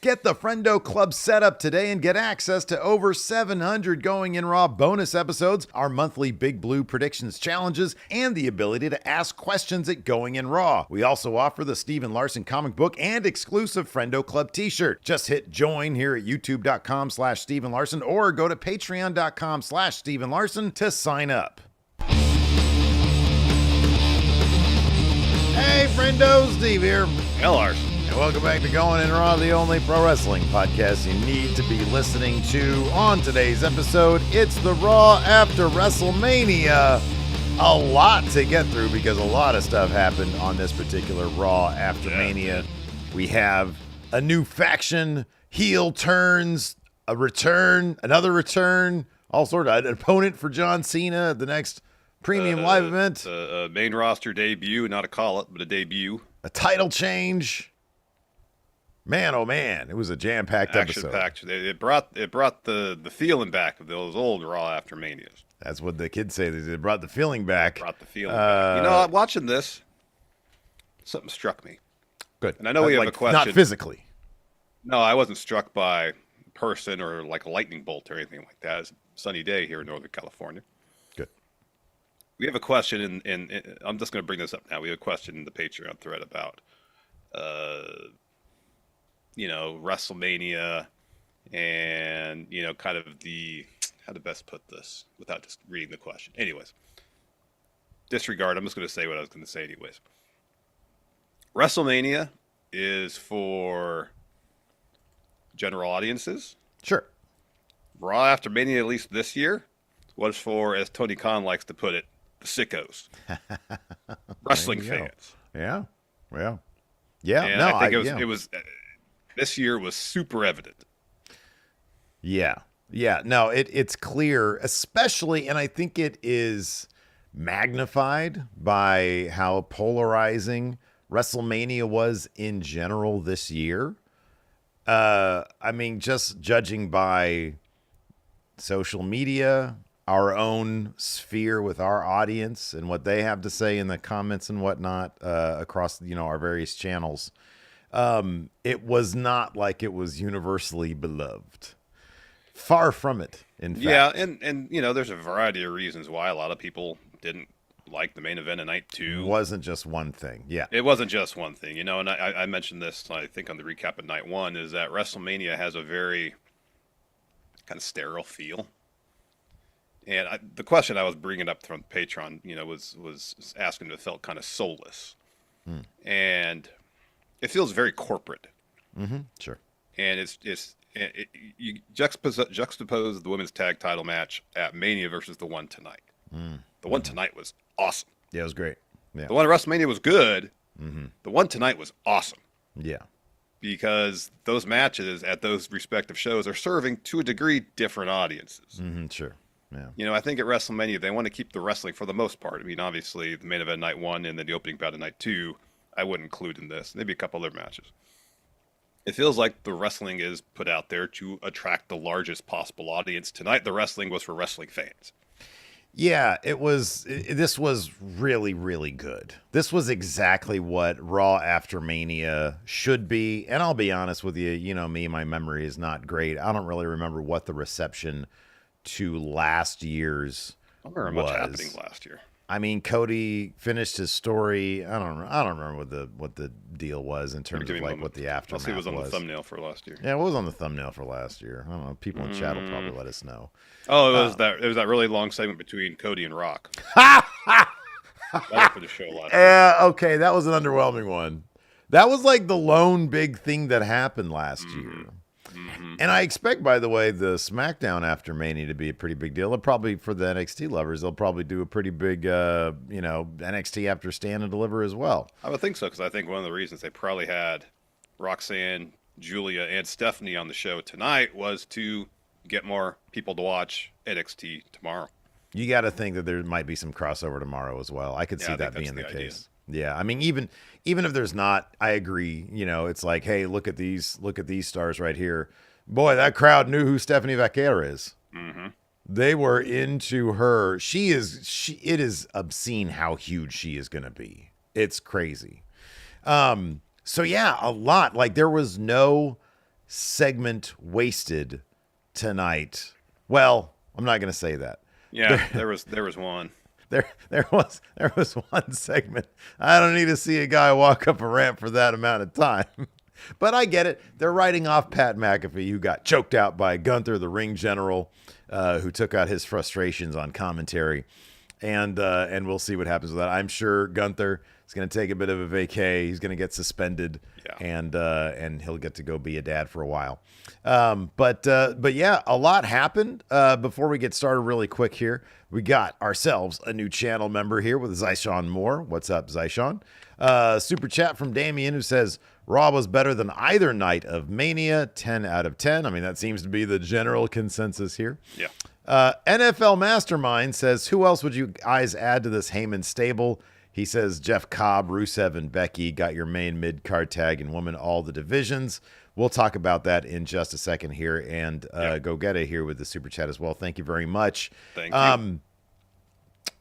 Get the Friendo Club set up today and get access to over 700 Going In Raw bonus episodes, our monthly Big Blue predictions challenges, and the ability to ask questions at Going In Raw. We also offer the Steven Larson comic book and exclusive Friendo Club t-shirt. Just hit join here at youtube.com/Steven Larson or go to patreon.com/Steven Larson to sign up. Hey, friendo, Steve here. Hell, Larson. And welcome back to Going In Raw, the only pro wrestling podcast you need to be listening to. On today's episode, it's the Raw after WrestleMania. A lot to get through because a lot of stuff happened on this particular Raw after Mania. We have a new faction, heel turns, a return, another return, all sort of an opponent for John Cena at the next premium live event. A main roster debut, not a call-up, but a debut. A title change. Man, oh man, it was a jam-packed episode. Action-packed. It brought the feeling back of those old Raw after Manias. That's what the kids say. They brought the feeling back. Brought the feeling back. You know, watching this, something struck me. Good. And I know we have a question. Not physically. No, I wasn't struck by a person or like a lightning bolt or anything like that. It's a sunny day here in Northern California. Good. We have a question, and I'm just going to bring this up now. We have a question in the Patreon thread about, WrestleMania and, kind of how to best put this without just reading the question. Anyways, disregard. I'm just going to say what I was going to say anyways. WrestleMania is for general audiences. Sure. Raw after Mania, at least this year, was for, as Tony Khan likes to put it, the sickos. Wrestling fans. Yeah. And I think it was this year was super evident. Yeah. No, it's clear, especially, and I think it is magnified by how polarizing WrestleMania was in general this year. I mean, just judging by social media, our own sphere with our audience and what they have to say in the comments and whatnot across, our various channels. It was not like it was universally beloved. Far from it, in fact. Yeah, and there's a variety of reasons why a lot of people didn't like the main event of night 2. It wasn't just one thing. Yeah. It wasn't just one thing, and I mentioned this, I think, on the recap of night 1, is that WrestleMania has a very kind of sterile feel. And the question I was bringing up from Patreon, was asking if it felt kind of soulless. And it feels very corporate. Mm-hmm. Sure. And you juxtapose the women's tag title match at Mania versus the one tonight. The one tonight was awesome. Yeah, it was great. Yeah. The one at WrestleMania was good. Mm-hmm. The one tonight was awesome. Yeah. Because those matches at those respective shows are serving, to a degree, different audiences. Mm-hmm. Sure. Yeah. I think at WrestleMania, they want to keep the wrestling for the most part. I mean, obviously, the main event night 1 and then the opening bout of night 2, I wouldn't include in this. Maybe a couple other matches. It feels like the wrestling is put out there to attract the largest possible audience. Tonight, the wrestling was for wrestling fans. Yeah, it was. This was really, really good. This was exactly what Raw after Mania should be. And I'll be honest with you, my memory is not great. I don't really remember what the reception to last year's I don't remember much happening last year. I mean, Cody finished his story. I don't remember what the deal was in terms of like what the aftermath was. It was on the thumbnail for last year. Yeah, it was on the thumbnail for last year. I don't know. People in chat will probably let us know. Oh, it was that really long segment between Cody and Rock. That was for the show last year. Yeah, okay, that was an underwhelming one. That was like the lone big thing that happened last year. Mm-hmm. And I expect, by the way, the SmackDown after Mania to be a pretty big deal. They'll probably, for the NXT lovers, they'll probably do a pretty big, NXT after Stand and Deliver as well. I would think so, because I think one of the reasons they probably had Roxanne, Julia, and Stephanie on the show tonight was to get more people to watch NXT tomorrow. You got to think that there might be some crossover tomorrow as well. I could see that being the case. Yeah, I mean, even if there's not, I agree. It's like, hey, look at these stars right here. Boy, that crowd knew who Stephanie Vaquera is. Mm-hmm. They were into her. It is obscene how huge she is going to be. It's crazy. So yeah, a lot. Like there was no segment wasted tonight. Well, I'm not going to say that. Yeah, there was one. There was one segment. I don't need to see a guy walk up a ramp for that amount of time. But I get it. They're writing off Pat McAfee, who got choked out by Gunther, the ring general, who took out his frustrations on commentary. And we'll see what happens with that. I'm sure Gunther is going to take a bit of a vacay. He's going to get suspended, and he'll get to go be a dad for a while. But yeah, a lot happened. Before we get started really quick here, we got ourselves a new channel member here with Zyshawn Moore. What's up, Zyshawn? Super chat from Damien, who says, Raw was better than either night of Mania, 10 out of 10. I mean, that seems to be the general consensus here. Yeah. NFL Mastermind says, who else would you guys add to this Heymon stable? He says, Jeff Cobb, Rusev, and Becky got your main mid-card tag and women all the divisions. We'll talk about that in just a second here. And Go Get It here with the super chat as well. Thank you very much. Thank you.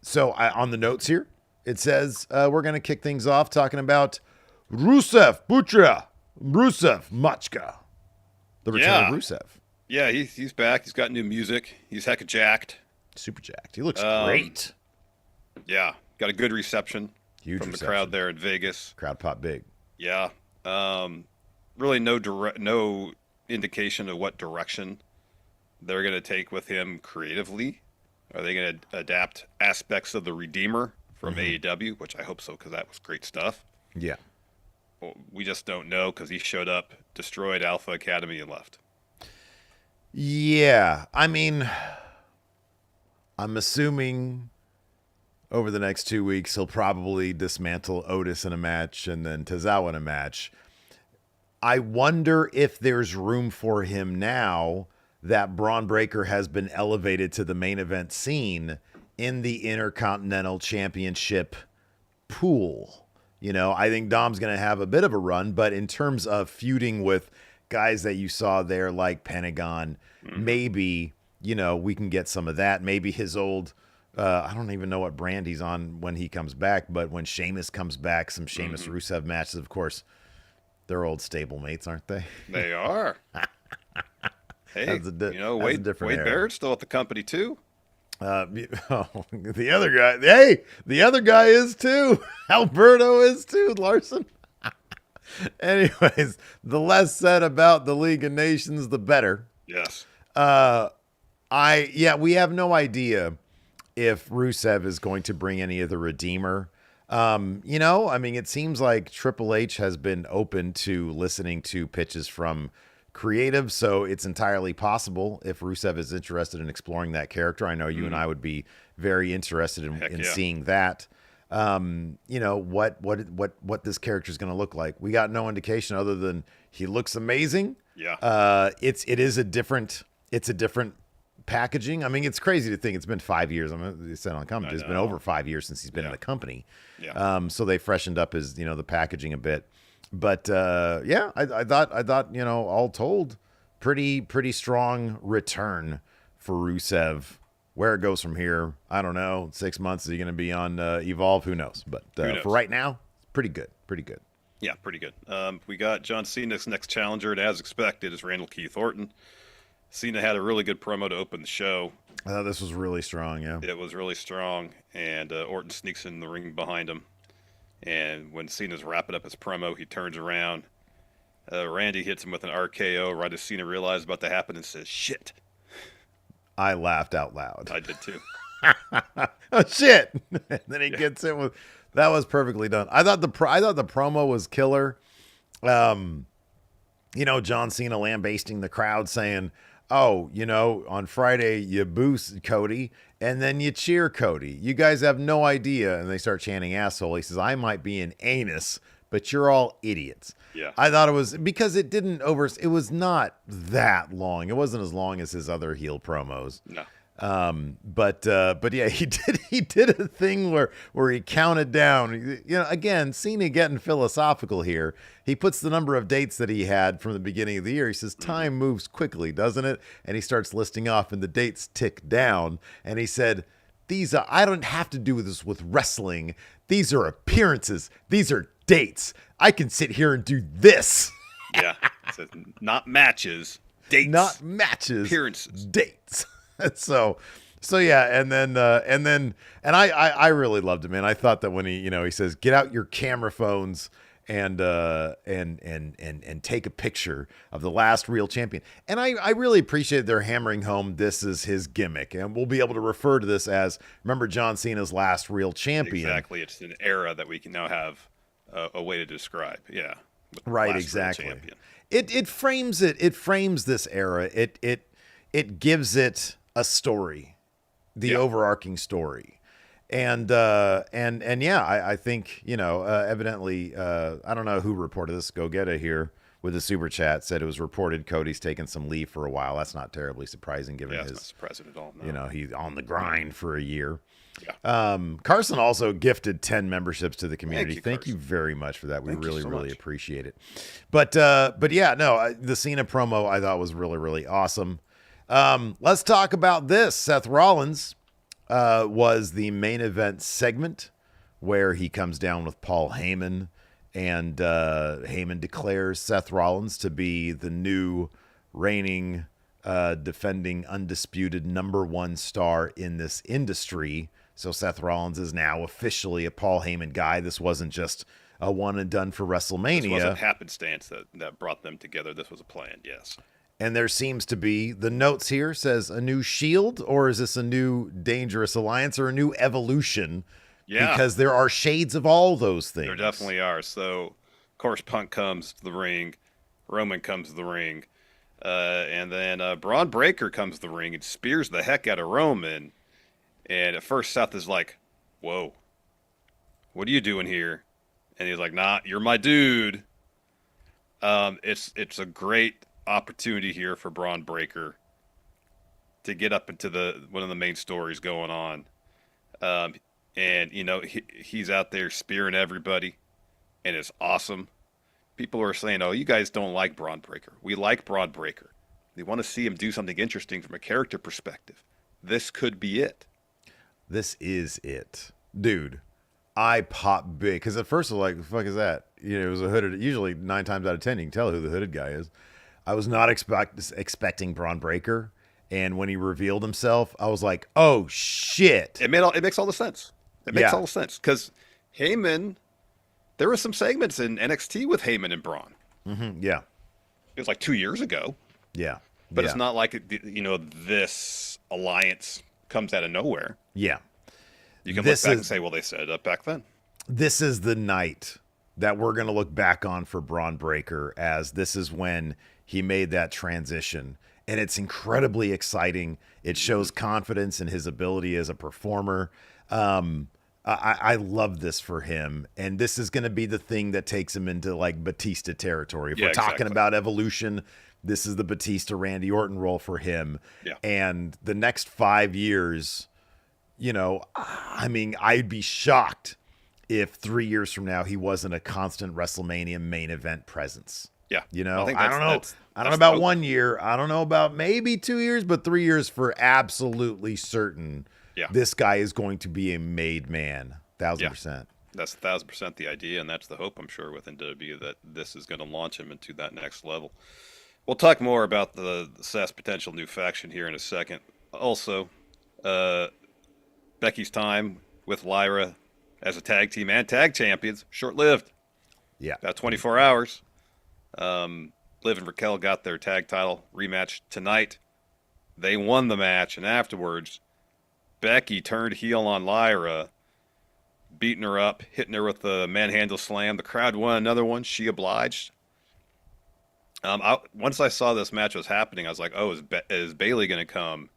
So on the notes here, it says we're going to kick things off talking about Rusev Butra, Rusev Machka, the return of Rusev. Yeah, he's back. He's got new music. He's hecka jacked. Super jacked. He looks great. Yeah, got a good reception from the crowd there in Vegas. Crowd pop big. Yeah. Really no indication of what direction they're going to take with him creatively. Are they going to adapt aspects of the Redeemer from AEW, which I hope so, because that was great stuff. Yeah. Well, we just don't know, because he showed up, destroyed Alpha Academy, and left. Yeah, I mean, I'm assuming over the next 2 weeks he'll probably dismantle Otis in a match and then Tozawa in a match. I wonder if there's room for him now that Braun Breaker has been elevated to the main event scene in the Intercontinental Championship pool. You know, I think Dom's going to have a bit of a run, but in terms of feuding with guys that you saw there like Pentagon, maybe, you know, we can get some of that. Maybe his old, I don't even know what brand he's on when he comes back, but when Sheamus comes back, some Sheamus Rusev matches, of course, they're old stablemates, aren't they? They are. Hey, Wade Barrett's still at the company too. The other guy, the other guy is too. Alberto is too, Larson. Anyways, the less said about the League of Nations, the better. Yes. We have no idea if Rusev is going to bring any of the Redeemer. I mean, it seems like Triple H has been open to listening to pitches from creative, so it's entirely possible if Rusev is interested in exploring that character. I know you and I would be very interested in seeing that. What this character is going to look like. We got no indication other than he looks amazing. Yeah. It's a different packaging. I mean, it's crazy to think it's been 5 years. I mean, you said on comment, it's been over 5 years since he's been in the company. Yeah. So they freshened up his, the packaging a bit. But I thought, all told, pretty strong return for Rusev. Where it goes from here, I don't know. 6 months, is he going to be on Evolve? Who knows? But for right now, pretty good. Yeah, pretty good. We got John Cena's next challenger, and as expected, is Randall Keith Orton. Cena had a really good promo to open the show. I thought this was really strong, yeah. It was really strong, and Orton sneaks in the ring behind him. And when Cena's wrapping up his promo, he turns around. Randy hits him with an RKO right as Cena realizes about to happen and says, "Shit." I laughed out loud. I did too. Oh shit! And then he gets it with. That was perfectly done. I thought the promo was killer. John Cena lambasting the crowd, saying, "Oh, on Friday you boost Cody and then you cheer Cody. You guys have no idea." And they start chanting "asshole." He says, "I might be an anus, but you're all idiots." Yeah. I thought it was because it was not that long. It wasn't as long as his other heel promos. No. But yeah, he did a thing where he counted down, again, Cena getting philosophical here. He puts the number of dates that he had from the beginning of the year. He says, time moves quickly, doesn't it? And he starts listing off and the dates tick down. And he said, I don't have to do this with wrestling. These are appearances. These are dates. I can sit here and do this. Yeah. It says not matches, dates. Not matches, appearances. dates. so yeah, and I really loved it, man. I thought that when he says get out your camera phones and take a picture of the last real champion. And I really appreciate they're hammering home this is his gimmick, and we'll be able to refer to this as, remember, John Cena's last real champion. Exactly. It's an era that we can now have a way to describe. Yeah. Right, exactly. It frames it. It frames this era. It gives it a story, the overarching story. And yeah, I think, evidently, I don't know who reported this. Go get it here with the super chat, said it was reported Cody's taken some leave for a while. That's not terribly surprising given his, not surprising at all. No. He's on the grind for a year. Yeah. Carson also gifted 10 memberships to the community. Thank you very much for that. We really appreciate it. But yeah, no, the Cena promo I thought was really, really awesome. Let's talk about this. Seth Rollins was the main event segment where he comes down with Paul Heyman, and Heyman declares Seth Rollins to be the new reigning, defending, undisputed #1 star in this industry. So Seth Rollins is now officially a Paul Heyman guy. This wasn't just a one and done for WrestleMania. This wasn't happenstance that brought them together. This was a plan, yes. And there seems to be, the notes here says, a new Shield, or is this a new Dangerous Alliance, or a new Evolution? Yeah. Because there are shades of all those things. There definitely are. So, of course, Punk comes to the ring. Roman comes to the ring. And then Braun Breaker comes to the ring and spears the heck out of Roman. And at first, Seth is like, whoa, what are you doing here? And he's like, nah, you're my dude. It's a great opportunity here for Braun Breaker to get up into one of the main stories going on. And, he's out there spearing everybody, and it's awesome. People are saying, oh, you guys don't like Braun Breaker. We like Braun Breaker. They want to see him do something interesting from a character perspective. This could be it. This is it. Dude, I pop big. Because at first I was like, the fuck is that? It was a hooded, usually 9 times out of 10, you can tell who the hooded guy is. I was not expecting Braun Breaker. And when he revealed himself, I was like, oh, shit. It makes all the sense. It makes all the sense. Because Heyman, there were some segments in NXT with Heyman and Braun. Mm-hmm, yeah. It was like 2 years ago. Yeah. But it's not like, this alliance comes out of nowhere. Yeah. You can look back and say, well, they set it up back then. This is the night that we're going to look back on for Braun Breaker, as this is when he made that transition. And it's incredibly exciting. It shows confidence in his ability as a performer. I love this for him. And this is going to be the thing that takes him into like Batista territory. If we're talking about evolution, this is the Batista Randy Orton role for him. Yeah. And the next 5 years, I'd be shocked if 3 years from now he wasn't a constant WrestleMania main event presence. Yeah. I don't know. I don't know about 1 year. I don't know about maybe 2 years, but 3 years for absolutely certain. Yeah. This guy is going to be a made man. 1,000%. That's 1,000% the idea, and that's the hope, I'm sure, within WWE, that this is going to launch him into that next level. We'll talk more about the Seth's potential new faction here in a second. Also, Becky's time with Lyra as a tag team and tag champions, short-lived. Yeah. About 24 hours. Liv and Raquel got their tag title rematch tonight. They won the match, and afterwards, Becky turned heel on Lyra, beating her up, hitting her with the manhandle slam. The crowd won another one. She obliged. Once I saw this match was happening, I was like, oh, is Bayley going to come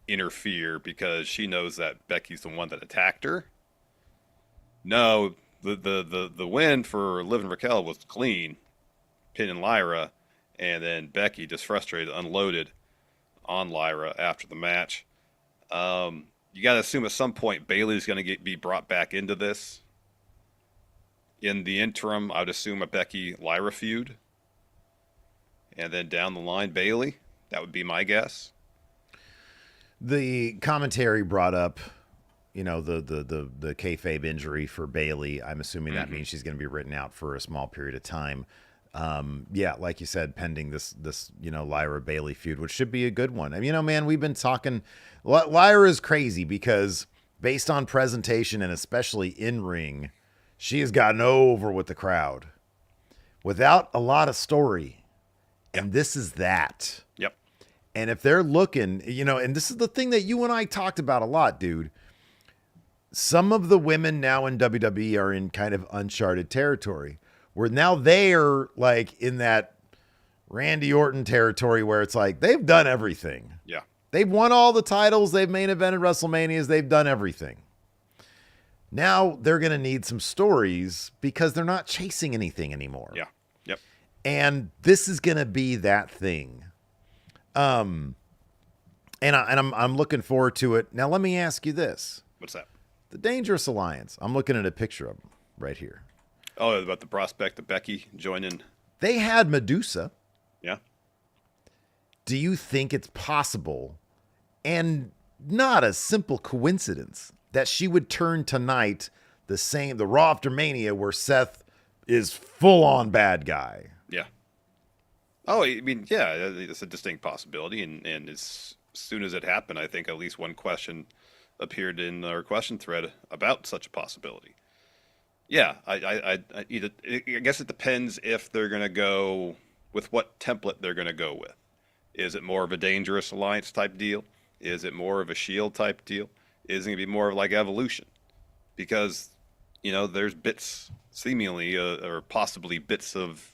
interfere because she knows that Becky's the one that attacked her? No, the win for Liv and Raquel was clean, pinning Lyra, and then Becky, just frustrated, unloaded on Lyra after the match. You got to assume at some point Bayley's going to be brought back into this. In the interim, I would assume a Becky-Lyra feud. And then down the line, Bayley. That would be my guess. The commentary brought up, the kayfabe injury for Bayley. I'm assuming that means she's going to be written out for a small period of time. Yeah, like you said, pending this Lyra Bailey feud, which should be a good one. I mean, man, we've been talking. Lyra is crazy because based on presentation and especially in ring, she has gotten over with the crowd without a lot of story, and this is that. Yep. And if they're looking, and this is the thing that you and I talked about a lot, dude. Some of the women now in WWE are in kind of uncharted territory, where now they're like in that Randy Orton territory where it's like they've done everything. Yeah. They've won all the titles. They've main evented WrestleManias. They've done everything. Now they're going to need some stories because they're not chasing anything anymore. Yeah. Yep. And this is going to be that thing. And I'm looking forward to it. Now let me ask you this. What's that? The Dangerous Alliance. I'm looking at a picture of them right here. Oh, about the prospect of Becky joining. They had Medusa. Yeah. Do you think it's possible and not a simple coincidence that she would turn tonight the Raw After Mania where Seth is full on bad guy? Yeah. Oh, I mean, yeah, it's a distinct possibility. And as soon as it happened, I think at least one question appeared in our question thread about such a possibility. Yeah, I guess it depends if they're going to go with what template they're going to go with. Is it more of a Dangerous Alliance type deal? Is it more of a Shield type deal? Is it going to be more of like Evolution? Because, there's bits seemingly or possibly bits of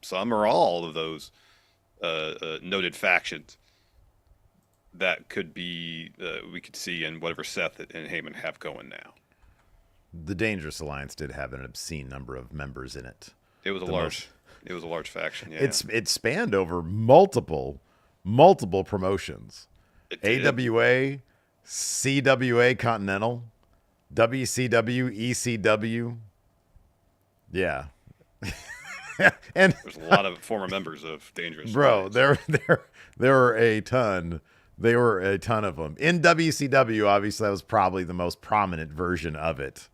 some or all of those noted factions that could be we could see in whatever Seth and Heymon have going now. The Dangerous Alliance did have an obscene number of members in it. It was a large faction. Yeah, it spanned over multiple promotions. AWA, CWA Continental, WCW, ECW. Yeah. And there's a lot of former members of Dangerous Alliance. There were a ton. There were a ton of them. In WCW, obviously, that was probably the most prominent version of it.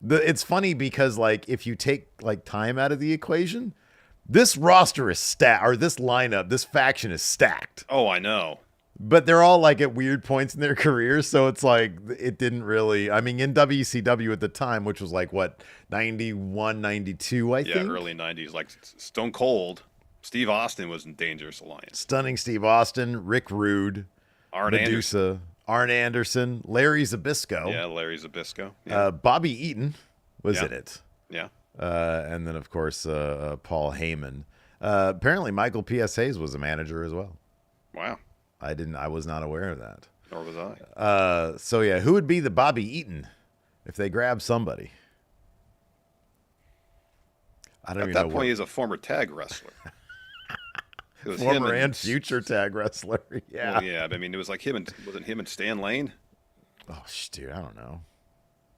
It's funny because, like, if you take, like, time out of the equation, this roster is stacked, or this lineup, this faction is stacked. Oh, I know. But they're all, like, at weird points in their careers, so it's like, it didn't really, I mean, in WCW at the time, which was, like, what, 91, 92, I think? Yeah, early 90s. Like, Stone Cold, Steve Austin was in Dangerous Alliance. Stunning Steve Austin, Rick Rude, Medusa, Arn Anderson, Larry Zbyszko. Yeah, Larry Zbyszko. Yeah. Bobby Eaton was in it. Yeah. And then, of course, Paul Heyman. Apparently, Michael P.S. Hayes was a manager as well. Wow. I was not aware of that. Nor was I. So, yeah, who would be the Bobby Eaton if they grab somebody? I don't even know. At that point, he's a former tag wrestler. It was former and future tag wrestler. Yeah. Well, yeah. I mean, it was like wasn't him and Stan Lane? Oh, dude, I don't know.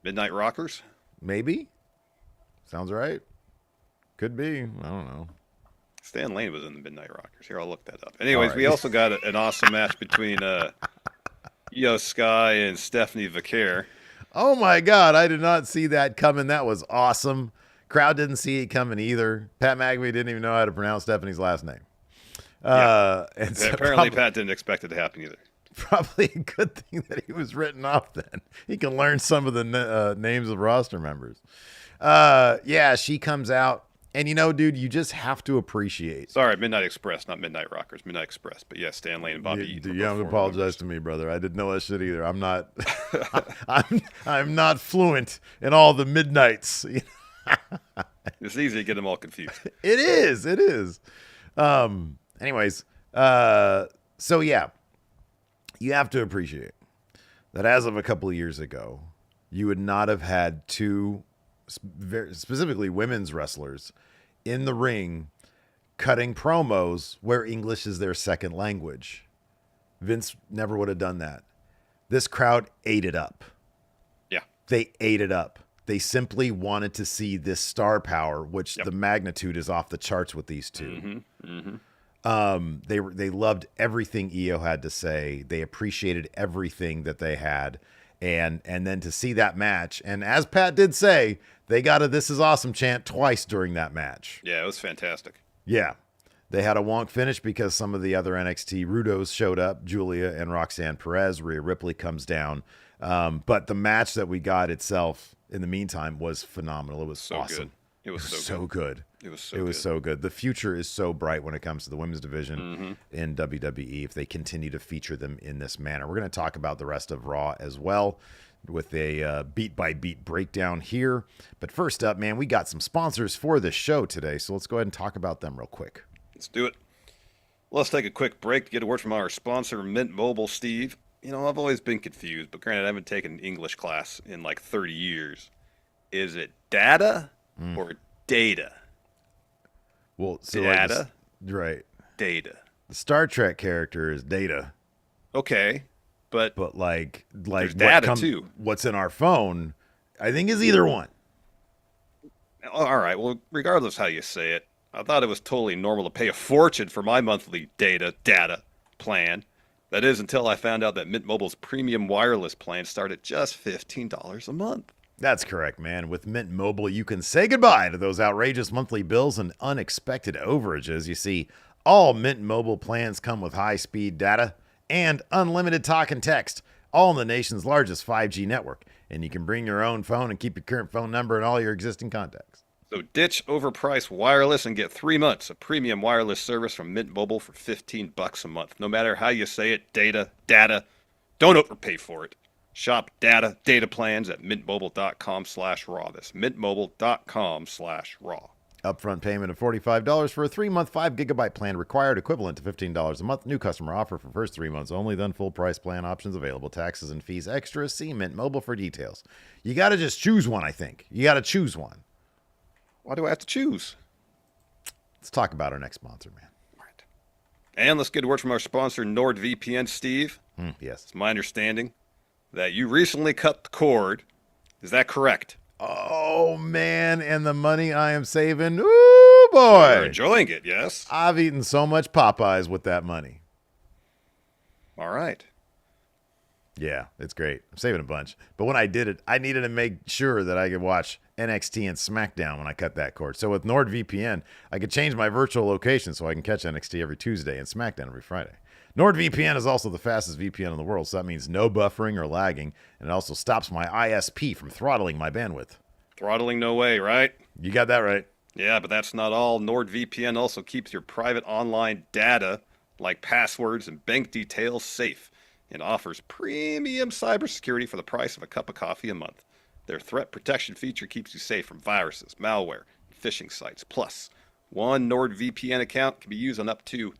Midnight Rockers? Maybe. Sounds right. Could be. I don't know. Stan Lane was in the Midnight Rockers. Here, I'll look that up. Anyways, we also got an awesome match between Io Sky and Stephanie Vaquer. Oh, my God. I did not see that coming. That was awesome. Crowd didn't see it coming either. Pat McAfee didn't even know how to pronounce Stephanie's last name. And so apparently Pat didn't expect it to happen either. Probably a good thing that he was written off then. He can learn some of the names of roster members. Yeah, she comes out. And, dude, you just have to appreciate. Sorry, Midnight Express, not Midnight Rockers. Midnight Express. But, yeah, Stan Lane and Bobby Eaton. You have to apologize to me, brother. I didn't know that shit either. I'm not I'm not fluent in all the midnights. It's easy to get them all confused. It is. Anyways, so yeah, you have to appreciate that as of a couple of years ago, you would not have had two, specifically women's wrestlers, in the ring cutting promos where English is their second language. Vince never would have done that. This crowd ate it up. Yeah. They ate it up. They simply wanted to see this star power, which the magnitude is off the charts with these two. They loved everything Io had to say. They appreciated everything that they had. And then to see that match, and as Pat did say, they got a "This is awesome" chant twice during that match. Yeah, it was fantastic. Yeah. They had a wonk finish because some of the other NXT Rudos showed up, Julia and Roxanne Perez. Rhea Ripley comes down. But the match that we got itself, in the meantime, was phenomenal. It was So awesome. good. It was so good. It was so It good. was so good. The future is so bright when it comes to the women's division in WWE if they continue to feature them in this manner. We're going to talk about the rest of Raw as well with a beat-by-beat breakdown here. But first up, man, we got some sponsors for this show today, so let's go ahead and talk about them real quick. Let's do it. Let's take a quick break to get a word from our sponsor, Mint Mobile, Steve. You know, I've always been confused, but granted, I haven't taken English class in like 30 years. Is it data or data? Well, so Data? right. Data. The Star Trek character is Data, Okay, but but like There's data, too. What's in our phone, I think is either one. all right, well, regardless how you say it, I thought it was totally normal to pay a fortune for my monthly data plan. That is until I found out that Mint Mobile's premium wireless plan started at just $15 a month. That's correct, man. With Mint Mobile, you can say goodbye to those outrageous monthly bills and unexpected overages. You see, all Mint Mobile plans come with high-speed data and unlimited talk and text, all in the nation's largest 5G network. And you can bring your own phone and keep your current phone number and all your existing contacts. So ditch overpriced wireless and get 3 months of premium wireless service from Mint Mobile for $15 a month. No matter how you say it, data. Don't overpay for it. Shop data plans at mintmobile.com/raw. That's mintmobile.com/raw. Upfront payment of $45 for a 3-month 5-gigabyte plan required, equivalent to $15 a month. New customer offer for first 3 months only, then full price plan options available. Taxes and fees extra. See Mint Mobile for details. You got to just choose one, I think. You got to choose one. Why do I have to choose? Let's talk about our next sponsor, man. Right. And let's get a word from our sponsor, NordVPN, Steve. Yes. It's my understanding that you recently cut the cord. Is that correct? Oh, man. And the money I am saving. Ooh, boy. You're enjoying it, yes? I've eaten so much Popeyes with that money. All right. Yeah, it's great. I'm saving a bunch. But when I did it, I needed to make sure that I could watch NXT and SmackDown when I cut that cord. So with NordVPN, I could change my virtual location so I can catch NXT every Tuesday and SmackDown every Friday. NordVPN is also the fastest VPN in the world, so that means no buffering or lagging, and it also stops my ISP from throttling my bandwidth. Throttling no way, right? You got that right. Yeah, but that's not all. NordVPN also keeps your private online data, like passwords and bank details, safe, and offers premium cybersecurity for the price of a cup of coffee a month. Their threat protection feature keeps you safe from viruses, malware, and phishing sites. Plus, one NordVPN account can be used on up to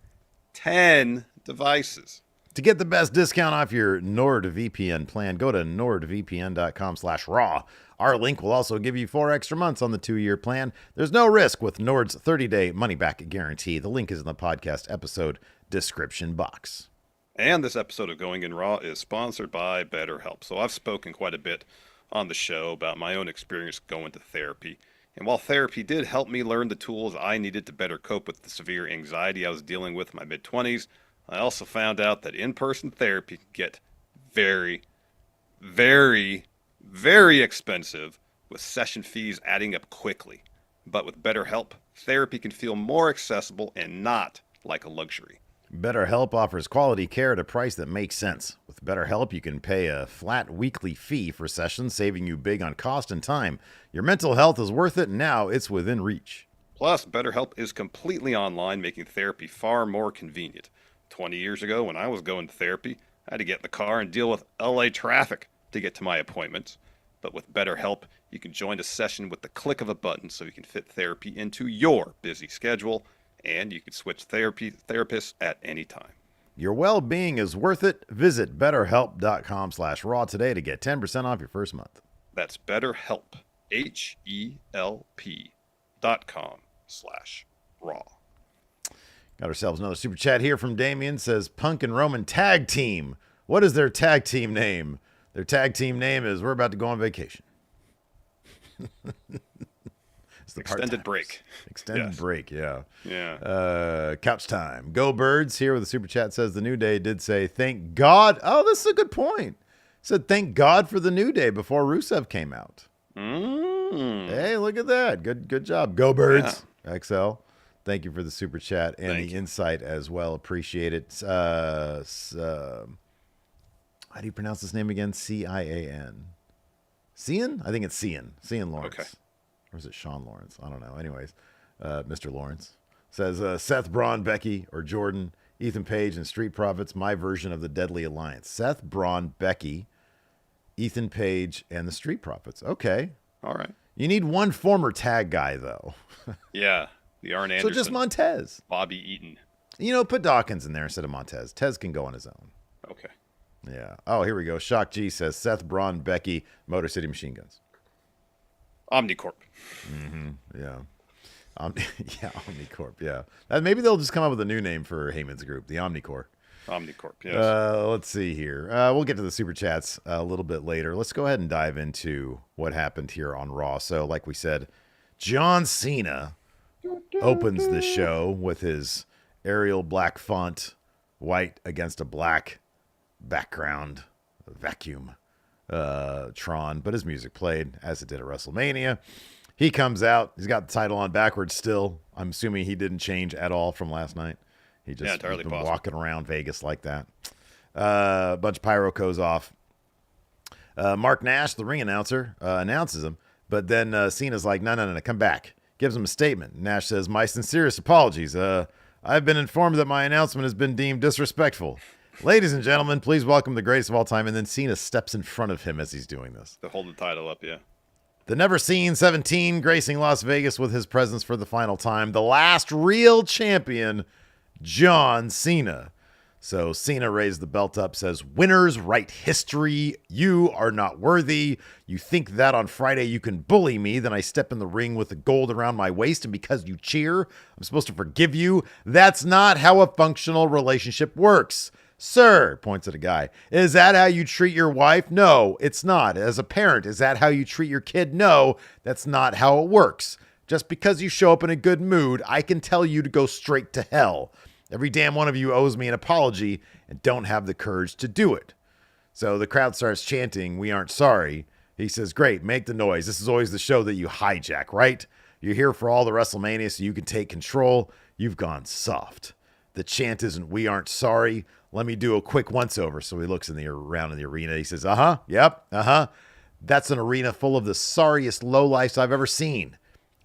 10 devices. To get the best discount off your NordVPN plan, go to nordvpn.com/raw. Our link will also give you 4 extra months on the 2-year plan. There's no risk with Nord's 30-day money-back guarantee. The link is in the podcast episode description box. And this episode of Going in Raw is sponsored by BetterHelp. So I've spoken quite a bit on the show about my own experience going to therapy. And while therapy did help me learn the tools I needed to better cope with the severe anxiety I was dealing with in my mid-20s, I also found out that in-person therapy can get very, very, very expensive, with session fees adding up quickly. But with BetterHelp, therapy can feel more accessible and not like a luxury. BetterHelp offers quality care at a price that makes sense. With BetterHelp, you can pay a flat weekly fee for sessions, saving you big on cost and time. Your mental health is worth it, and now it's within reach. Plus, BetterHelp is completely online, making therapy far more convenient. 20 years ago, when I was going to therapy, I had to get in the car and deal with LA traffic to get to my appointments. But with BetterHelp, you can join a session with the click of a button so you can fit therapy into your busy schedule, and you can switch therapists at any time. Your well-being is worth it. Visit betterhelp.com/raw today to get 10% off your first month. That's BetterHelp, HELP.com/raw. Got ourselves another super chat here from Damien. Says Punk and Roman tag team. What is their tag team name? Their tag team name is We're About to Go on Vacation. It's the Extended break. Extended Yes. break, yeah. Yeah. Couch time. Go Birds here with a super chat says the New Day did say, thank God. Oh, this is a good point. Said thank God for the New Day before Rusev came out. Hey, look at that. Good job. Go Birds. Yeah. XL. Thank you for the super chat and the insight as well. Appreciate it. How do you pronounce this name again? Cian. Cian? I think it's Cian. Cian Lawrence. Okay. Or is it Sean Lawrence? I don't know. Anyways, Mr. Lawrence says Seth, Braun, Becky, or Jordan, Ethan Page, and Street Profits, my version of the Deadly Alliance. Seth, Braun, Becky, Ethan Page, and the Street Profits. Okay. All right. You need one former tag guy, though. Yeah. The Arn Anderson. So just Montez. Bobby Eaton. Put Dawkins in there instead of Montez. Tez can go on his own. Okay. Yeah. Oh, here we go. Shock G says Seth, Braun, Becky, Motor City Machine Guns. Omnicorp. Yeah. Omnicorp. Yeah. Maybe they'll just come up with a new name for Heyman's group, the Omnicorp. Omnicorp, yes. Let's see here. We'll get to the super chats a little bit later. Let's go ahead and dive into what happened here on Raw. So, like we said, John Cena opens the show with his Arial black font, white against a black background, vacuum, Tron, but his music played as it did at WrestleMania. He comes out. He's got the title on backwards still. I'm assuming he didn't change at all from last night. He just entirely been possible. walking around Vegas like that. A bunch of pyro goes off. Mark Nash, the ring announcer, announces him, but then Cena's like, no, come back. Gives him a statement. Nash says, my sincerest apologies. I've been informed that my announcement has been deemed disrespectful. Ladies and gentlemen, please welcome the greatest of all time. And then Cena steps in front of him as he's doing this. To hold the title up, yeah. The Never Seen 17 gracing Las Vegas with his presence for the final time. The last real champion, John Cena. So Cena raised the belt up, says, winners write history. You are not worthy. You think that on Friday you can bully me. Then I step in the ring with the gold around my waist. And because you cheer, I'm supposed to forgive you. That's not how a functional relationship works. Sir, points at a guy, is that how you treat your wife? No, it's not. As a parent, is that how you treat your kid? No, that's not how it works. Just because you show up in a good mood, I can tell you to go straight to hell. Every damn one of you owes me an apology and don't have the courage to do it. So the crowd starts chanting, we aren't sorry. He says, great, make the noise. This is always the show that you hijack, right? You're here for all the WrestleMania so you can take control. You've gone soft. The chant isn't we aren't sorry. Let me do a quick once-over. So he looks around in the arena. He says, yep, That's an arena full of the sorriest lowlifes I've ever seen.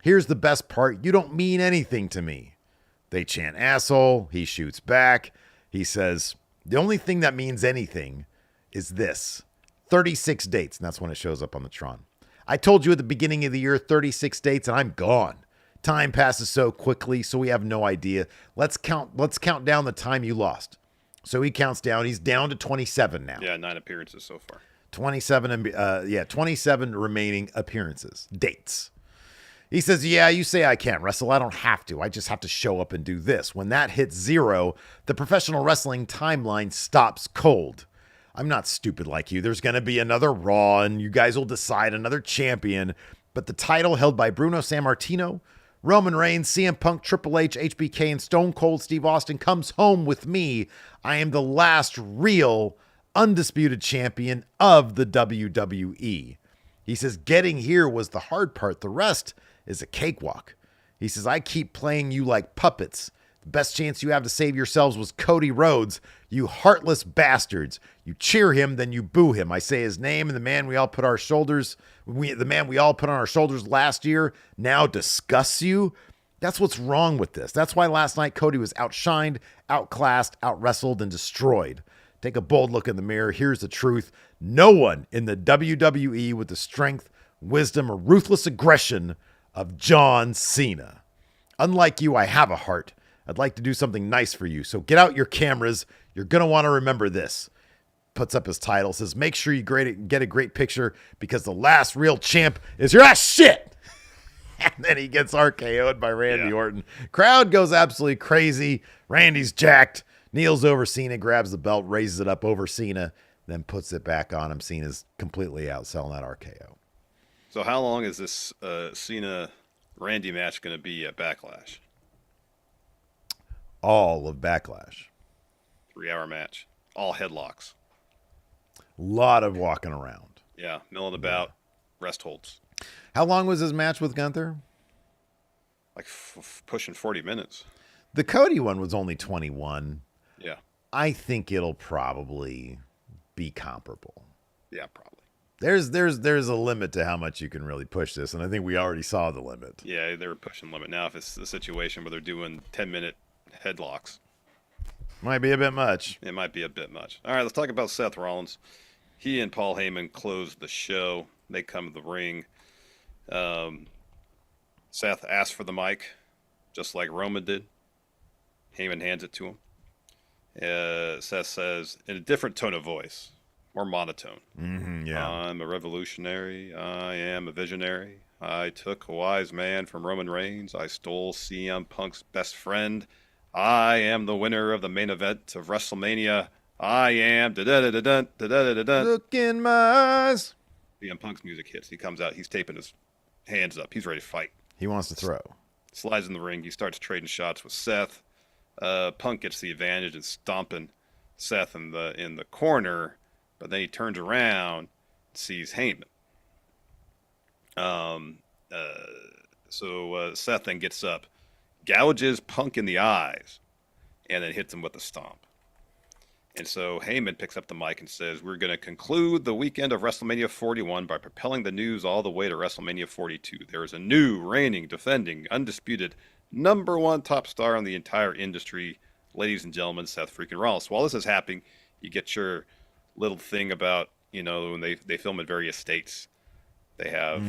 Here's the best part. You don't mean anything to me. They chant asshole. He shoots back. He says, the only thing that means anything is this. 36 dates. And that's when it shows up on the Tron. I told you at the beginning of the year, 36 dates, and I'm gone. Time passes so quickly, so we have no idea. Let's count down the time you lost. So he counts down. He's down to 27 now. Yeah, 9 appearances so far. 27 remaining appearances. Dates. He says, yeah, you say I can't wrestle. I don't have to. I just have to show up and do this. When that hits 0, the professional wrestling timeline stops cold. I'm not stupid like you. There's going to be another Raw, and you guys will decide another champion. But the title held by Bruno Sammartino, Roman Reigns, CM Punk, Triple H, HBK, and Stone Cold Steve Austin comes home with me. I am the last real undisputed champion of the WWE. He says, getting here was the hard part. The rest is a cakewalk. He says, I keep playing you like puppets. The best chance you have to save yourselves was Cody Rhodes. You heartless bastards. You cheer him, then you boo him. I say his name, and the man we all put on our shoulders last year now disgusts you. That's what's wrong with this. That's why last night Cody was outshined, outclassed, outwrestled, and destroyed. Take a bold look in the mirror. Here's the truth. No one in the WWE with the strength, wisdom, or ruthless aggression of John Cena. Unlike you, I have a heart. I'd like to do something nice for you. So get out your cameras. You're going to want to remember this. Puts up his title. Says, make sure you get a great picture because the last real champ is your ass shit. And then he gets RKO'd by Randy Orton. Crowd goes absolutely crazy. Randy's jacked. Kneels over Cena, grabs the belt, raises it up over Cena, then puts it back on him. Cena's completely out selling that RKO. So how long is this Cena-Randy match going to be at Backlash? All of Backlash. 3-hour match. All headlocks. Lot of walking around. Yeah, milling about, rest holds. How long was his match with Gunther? Like pushing 40 minutes. The Cody one was only 21. Yeah. I think it'll probably be comparable. Yeah, probably. There's a limit to how much you can really push this, and I think we already saw the limit. Yeah, they were pushing the limit. Now, if it's a situation where they're doing 10-minute headlocks, might be a bit much. It might be a bit much. All right, let's talk about Seth Rollins. He and Paul Heyman closed the show. They come to the ring. Seth asks for the mic, just like Roman did. Heyman hands it to him. Seth says, in a different tone of voice, more monotone. Yeah. I'm a revolutionary. I am a visionary. I took a wise man from Roman Reigns. I stole CM Punk's best friend. I am the winner of the main event of WrestleMania. I am da-da-da-da-dun, da-da-da-da-dun. Look in my eyes. CM Punk's music hits. He comes out. He's taping his hands up. He's ready to fight. He wants to throw. Slides in the ring. He starts trading shots with Seth. Punk gets the advantage and stomping Seth in the corner, but then he turns around and sees Heyman. So Seth then gets up, gouges Punk in the eyes, and then hits him with a stomp. And so Heyman picks up the mic and says, we're going to conclude the weekend of WrestleMania 41 by propelling the news all the way to WrestleMania 42. There is a new, reigning, defending, undisputed, #1 top star in the entire industry. Ladies and gentlemen, Seth freaking Rollins. While this is happening, you get your little thing about, when they film in various states, they have,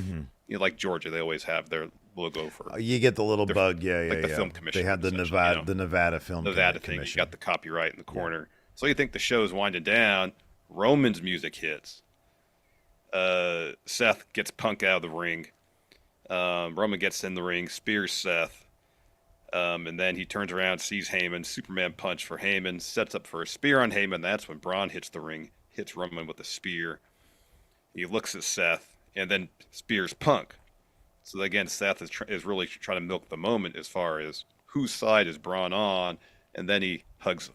like Georgia, they always have their logo for. You get the little bug, the film commission. They had the Nevada film Nevada commission. thing. You got the copyright in the corner. So you think the show's winding down. Roman's music hits. Seth gets Punk out of the ring. Roman gets in the ring, spears Seth. And then he turns around, sees Heyman, Superman punch for Heyman, sets up for a spear on Heyman. That's when Braun hits the ring, hits Roman with a spear. He looks at Seth and then spears Punk. So again, Seth is really trying to milk the moment as far as whose side is Braun on, and then he hugs him.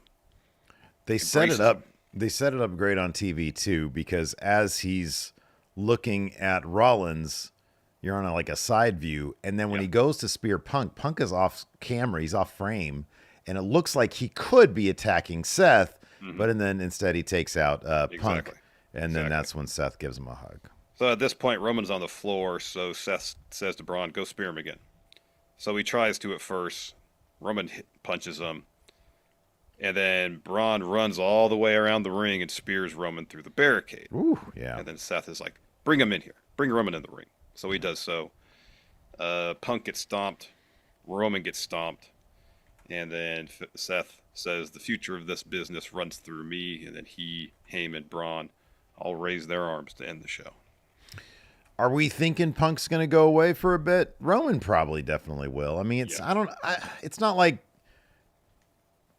They set it up. They set it up great on TV too, because as he's looking at Rollins, you're on a side view, and then when he goes to spear Punk, Punk is off camera, he's off frame, and it looks like he could be attacking Seth, but then instead he takes out Punk, and then that's when Seth gives him a hug. So at this point, Roman's on the floor, so Seth says to Braun, go spear him again. So he tries to at first. Roman punches him. And then Braun runs all the way around the ring and spears Roman through the barricade. Ooh, yeah. And then Seth is like, bring him in here. Bring Roman in the ring. So he does so. Punk gets stomped. Roman gets stomped. And then Seth says, the future of this business runs through me. And then he, Heyman, Braun all raise their arms to end the show. Are we thinking Punk's going to go away for a bit? Roman probably definitely will. I mean, it's not like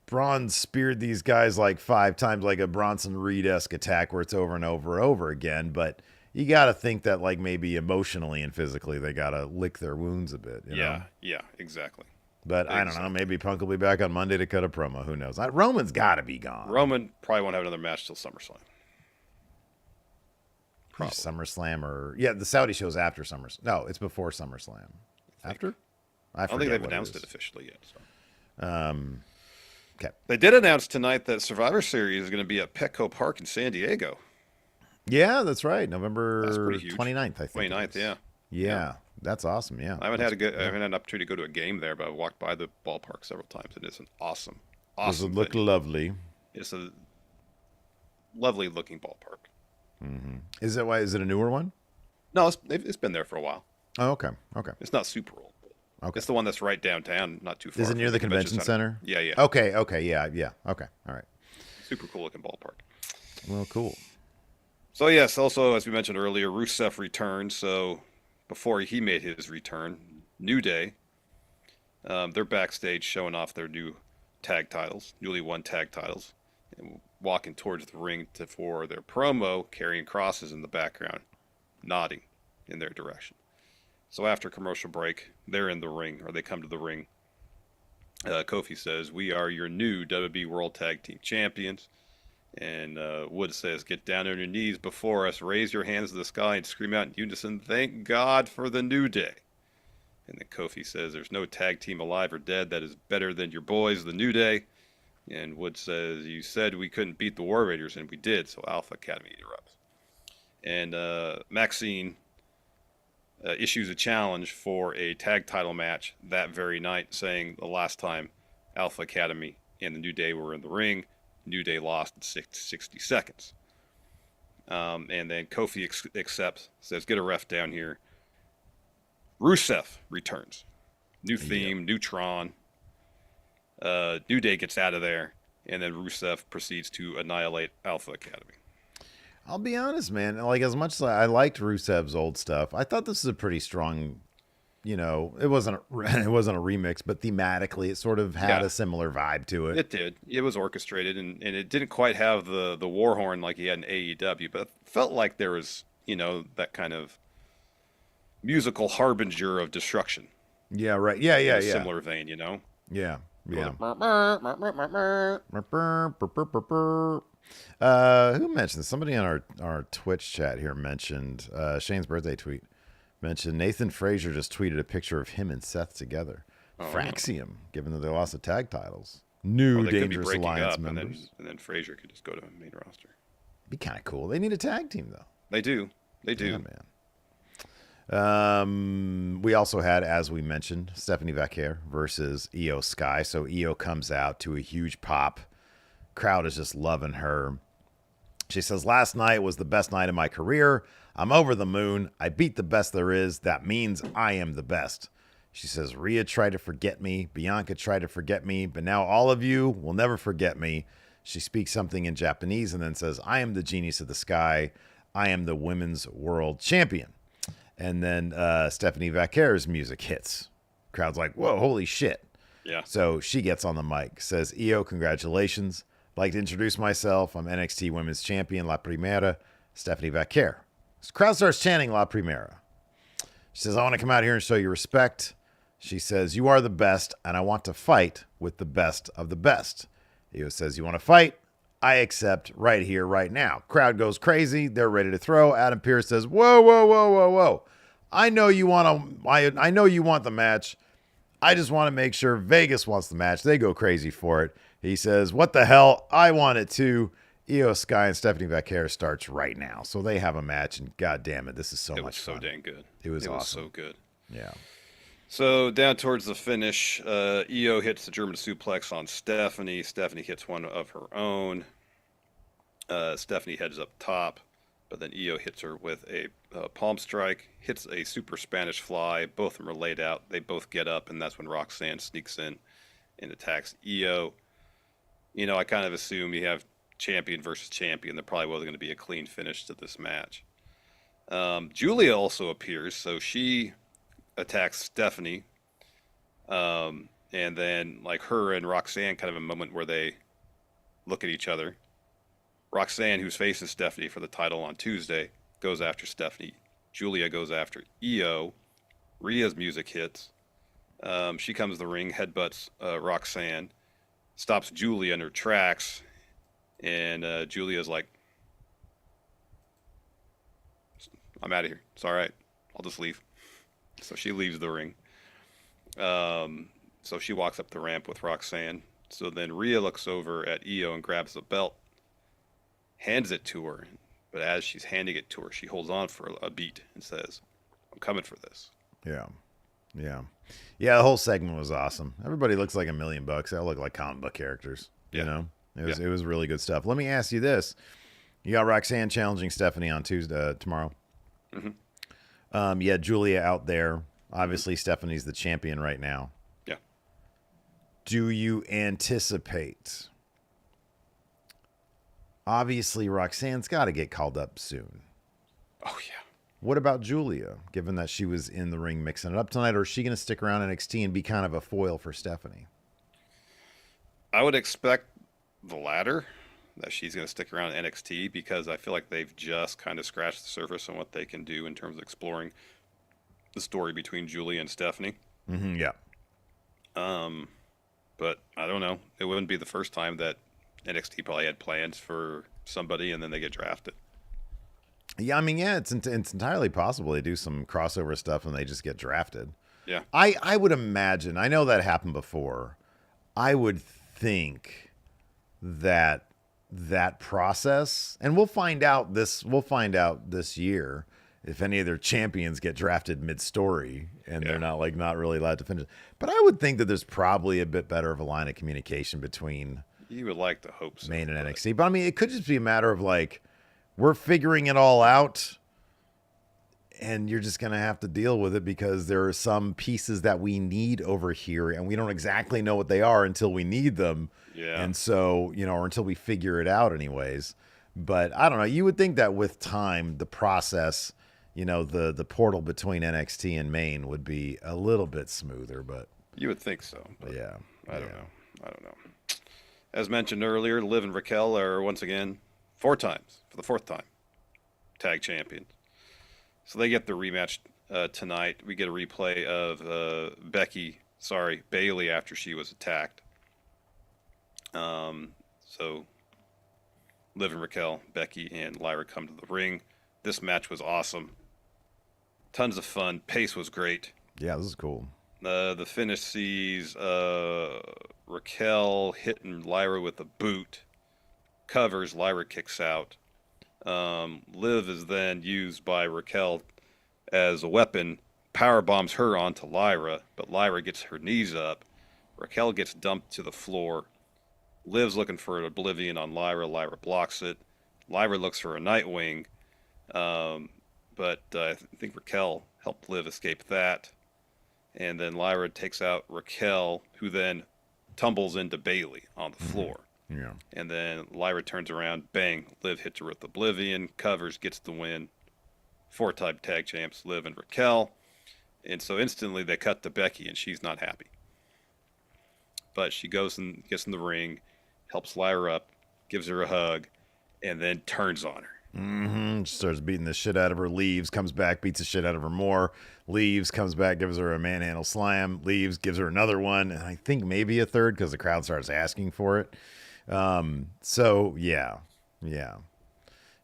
Braun speared these guys 5 times like a Bronson Reed-esque attack where it's over and over and over again, but you got to think that maybe emotionally and physically they got to lick their wounds a bit. You know? Yeah, exactly. But I don't know, maybe Punk will be back on Monday to cut a promo. Who knows? Roman's got to be gone. Roman probably won't have another match till SummerSlam. Probably. SummerSlam or the Saudi show's after SummerSlam. No, it's before SummerSlam. After? I don't think they've announced it officially yet. So. Okay. They did announce tonight that Survivor Series is going to be at Petco Park in San Diego. Yeah, that's right. November 29th, I think. 29th, Yeah, that's awesome. Yeah. I haven't had an opportunity to go to a game there, but I've walked by the ballpark several times. It is an awesome Does it look lovely? It's a lovely looking ballpark. Mm-hmm. Is it a newer one? No, it's been there for a while. Oh, okay. It's not super old. Okay. It's the one that's right downtown, not too far. Is it near the convention center? Yeah. Okay, yeah. Okay, all right. Super cool looking ballpark. Well, cool. So yes, also as we mentioned earlier, Rusev returned. So before he made his return, New Day, they're backstage showing off their newly won tag titles, and walking towards the ring for their promo, carrying crosses in the background, nodding in their direction. So after commercial break, they're in the ring, or they come to the ring. Kofi says, we are your new WWE World Tag Team Champions. And Wood says, "Get down on your knees before us, raise your hands to the sky, and scream out in unison, 'Thank God for the New Day.'" And then Kofi says, "There's no tag team alive or dead that is better than your boys, the New Day." And Wood says, "You said we couldn't beat the War Raiders, and we did." So Alpha Academy erupts. And Maxine issues a challenge for a tag title match that very night, saying the last time Alpha Academy and the New Day were in the ring, New Day lost in 60 seconds. And then Kofi accepts, says, "Get a ref down here." Rusev returns. New theme, new Tron. New Day gets out of there, and then Rusev proceeds to annihilate Alpha Academy. I'll be honest, man. Like, as much as I liked Rusev's old stuff, I thought this was a pretty strong. It wasn't a remix, but thematically, it sort of had a similar vibe to it. It did. It was orchestrated, and it didn't quite have the war horn like he had in AEW, but it felt like there was that kind of musical harbinger of destruction. Yeah, right. Yeah. Similar vein, Yeah. Who mentioned this? Somebody on our Twitch chat here mentioned Shane's birthday tweet. Mentioned Nathan Frazier just tweeted a picture of him and Seth together. Fraxium, given that they lost the tag titles. New Dangerous Alliance members. And then Frazier could just go to the main roster. Be kind of cool. They need a tag team, though. They do. Yeah, man. We also had, as we mentioned, Stephanie Vaquer versus Io Sky. So Io comes out to a huge pop. Crowd is just loving her. She says, "Last night was the best night of my career. I'm over the moon. I beat the best there is. That means I am the best." She says, "Rhea tried to forget me. Bianca tried to forget me. But now all of you will never forget me." She speaks something in Japanese and then says, "I am the genius of the sky. I am the women's world champion." And then Stephanie Vaquer's music hits. Crowd's like, "Whoa, holy shit." Yeah. So she gets on the mic, says, "Io, congratulations. I'd like to introduce myself. I'm NXT Women's Champion La Primera, Stephanie Vaquer." The crowd starts chanting La Primera. She says, "I want to come out here and show you respect." She says, "You are the best, and I want to fight with the best of the best." Io says, "You want to fight? I accept right here, right now." Crowd goes crazy. They're ready to throw. Adam Pearce says, "Whoa, whoa, whoa, whoa, whoa. I know you want the match. I just want to make sure Vegas wants the match." They go crazy for it. He says, "What the hell? I want it too." Io Sky and Stephanie Vaquer starts right now. So they have a match, and god damn it, this is so much fun. It was so dang good. It was awesome. Was so good. Yeah. So down towards the finish, Io hits the German suplex on Stephanie. Stephanie hits one of her own. Stephanie heads up top, but then Io hits her with a palm strike, hits a super Spanish fly. Both of them are laid out. They both get up, and that's when Roxanne sneaks in and attacks Io. I kind of assume you have champion versus champion. There probably wasn't going to be a clean finish to this match. Julia also appears, so she attacks Stephanie. And then, like, her and Roxanne kind of a moment where they look at each other. Roxanne, who's facing Stephanie for the title on Tuesday, goes after Stephanie. Julia goes after Io. Rhea's music hits. She comes to the ring, headbutts Roxanne, stops Julia in her tracks, and Julia's like, "I'm out of here. It's all right. I'll just leave." So she leaves the ring. So she walks up the ramp with Roxanne. So then Rhea looks over at Io and grabs the belt, hands it to her. But as she's handing it to her, she holds on for a beat and says, "I'm coming for this." Yeah. The whole segment was awesome. Everybody looks like $1 million. They all look like comic book characters. Yeah. It was really good stuff. Let me ask you this: you got Roxanne challenging Stephanie on Tuesday tomorrow. Mm-hmm. Julia out there. Obviously, Stephanie's the champion right now. Yeah. Do you anticipate? Obviously, Roxanne's got to get called up soon. Oh, yeah. What about Julia, given that she was in the ring mixing it up tonight, or is she going to stick around NXT and be kind of a foil for Stephanie? I would expect the latter, that she's going to stick around NXT, because I feel like they've just kind of scratched the surface on what they can do in terms of exploring the story between Julia and Stephanie. Mm-hmm, yeah. But I don't know. It wouldn't be the first time that NXT probably had plans for somebody, and then they get drafted. Yeah, I mean, yeah, it's entirely possible they do some crossover stuff and they just get drafted. Yeah. I would imagine. I know that happened before. I would think that process, and we'll find out this year if any of their champions get drafted mid-story and they're not really allowed to finish. But I would think that there's probably a bit better of a line of communication between You would like to hope so. Main and NXT. But I mean, it could just be a matter of like, we're figuring it all out and you're just going to have to deal with it because there are some pieces that we need over here and we don't exactly know what they are until we need them. Yeah. And so, or until we figure it out anyways. But I don't know. You would think that with time, the process, the portal between NXT and Main would be a little bit smoother, but You would think so. But yeah. I don't know. As mentioned earlier, Liv and Raquel are once again for the fourth time, tag champions. So they get the rematch tonight. We get a replay of Bailey after she was attacked. So Liv and Raquel, Becky, and Lyra come to the ring. This match was awesome. Tons of fun. Pace was great. Yeah, this is cool. The finish sees Raquel hitting Lyra with a boot. Covers, Lyra kicks out. Liv is then used by Raquel as a weapon, power bombs her onto Lyra, but Lyra gets her knees up. Raquel gets dumped to the floor. Liv's looking for an oblivion on Lyra. Lyra blocks it. Lyra looks for a Nightwing, but I think Raquel helped Liv escape that. And then Lyra takes out Raquel, who then tumbles into Bailey on the floor. Yeah. And then Lyra turns around, bang, Liv hits her with Oblivion, covers, gets the win. 4-time tag champs, Liv and Raquel. And so instantly they cut to Becky, and she's not happy. But she goes and gets in the ring, helps Lyra up, gives her a hug, and then turns on her. Starts beating the shit out of her, leaves, comes back, beats the shit out of her more, leaves, comes back, gives her a manhandle slam, leaves, gives her another one, and I think maybe a third because the crowd starts asking for it. So yeah.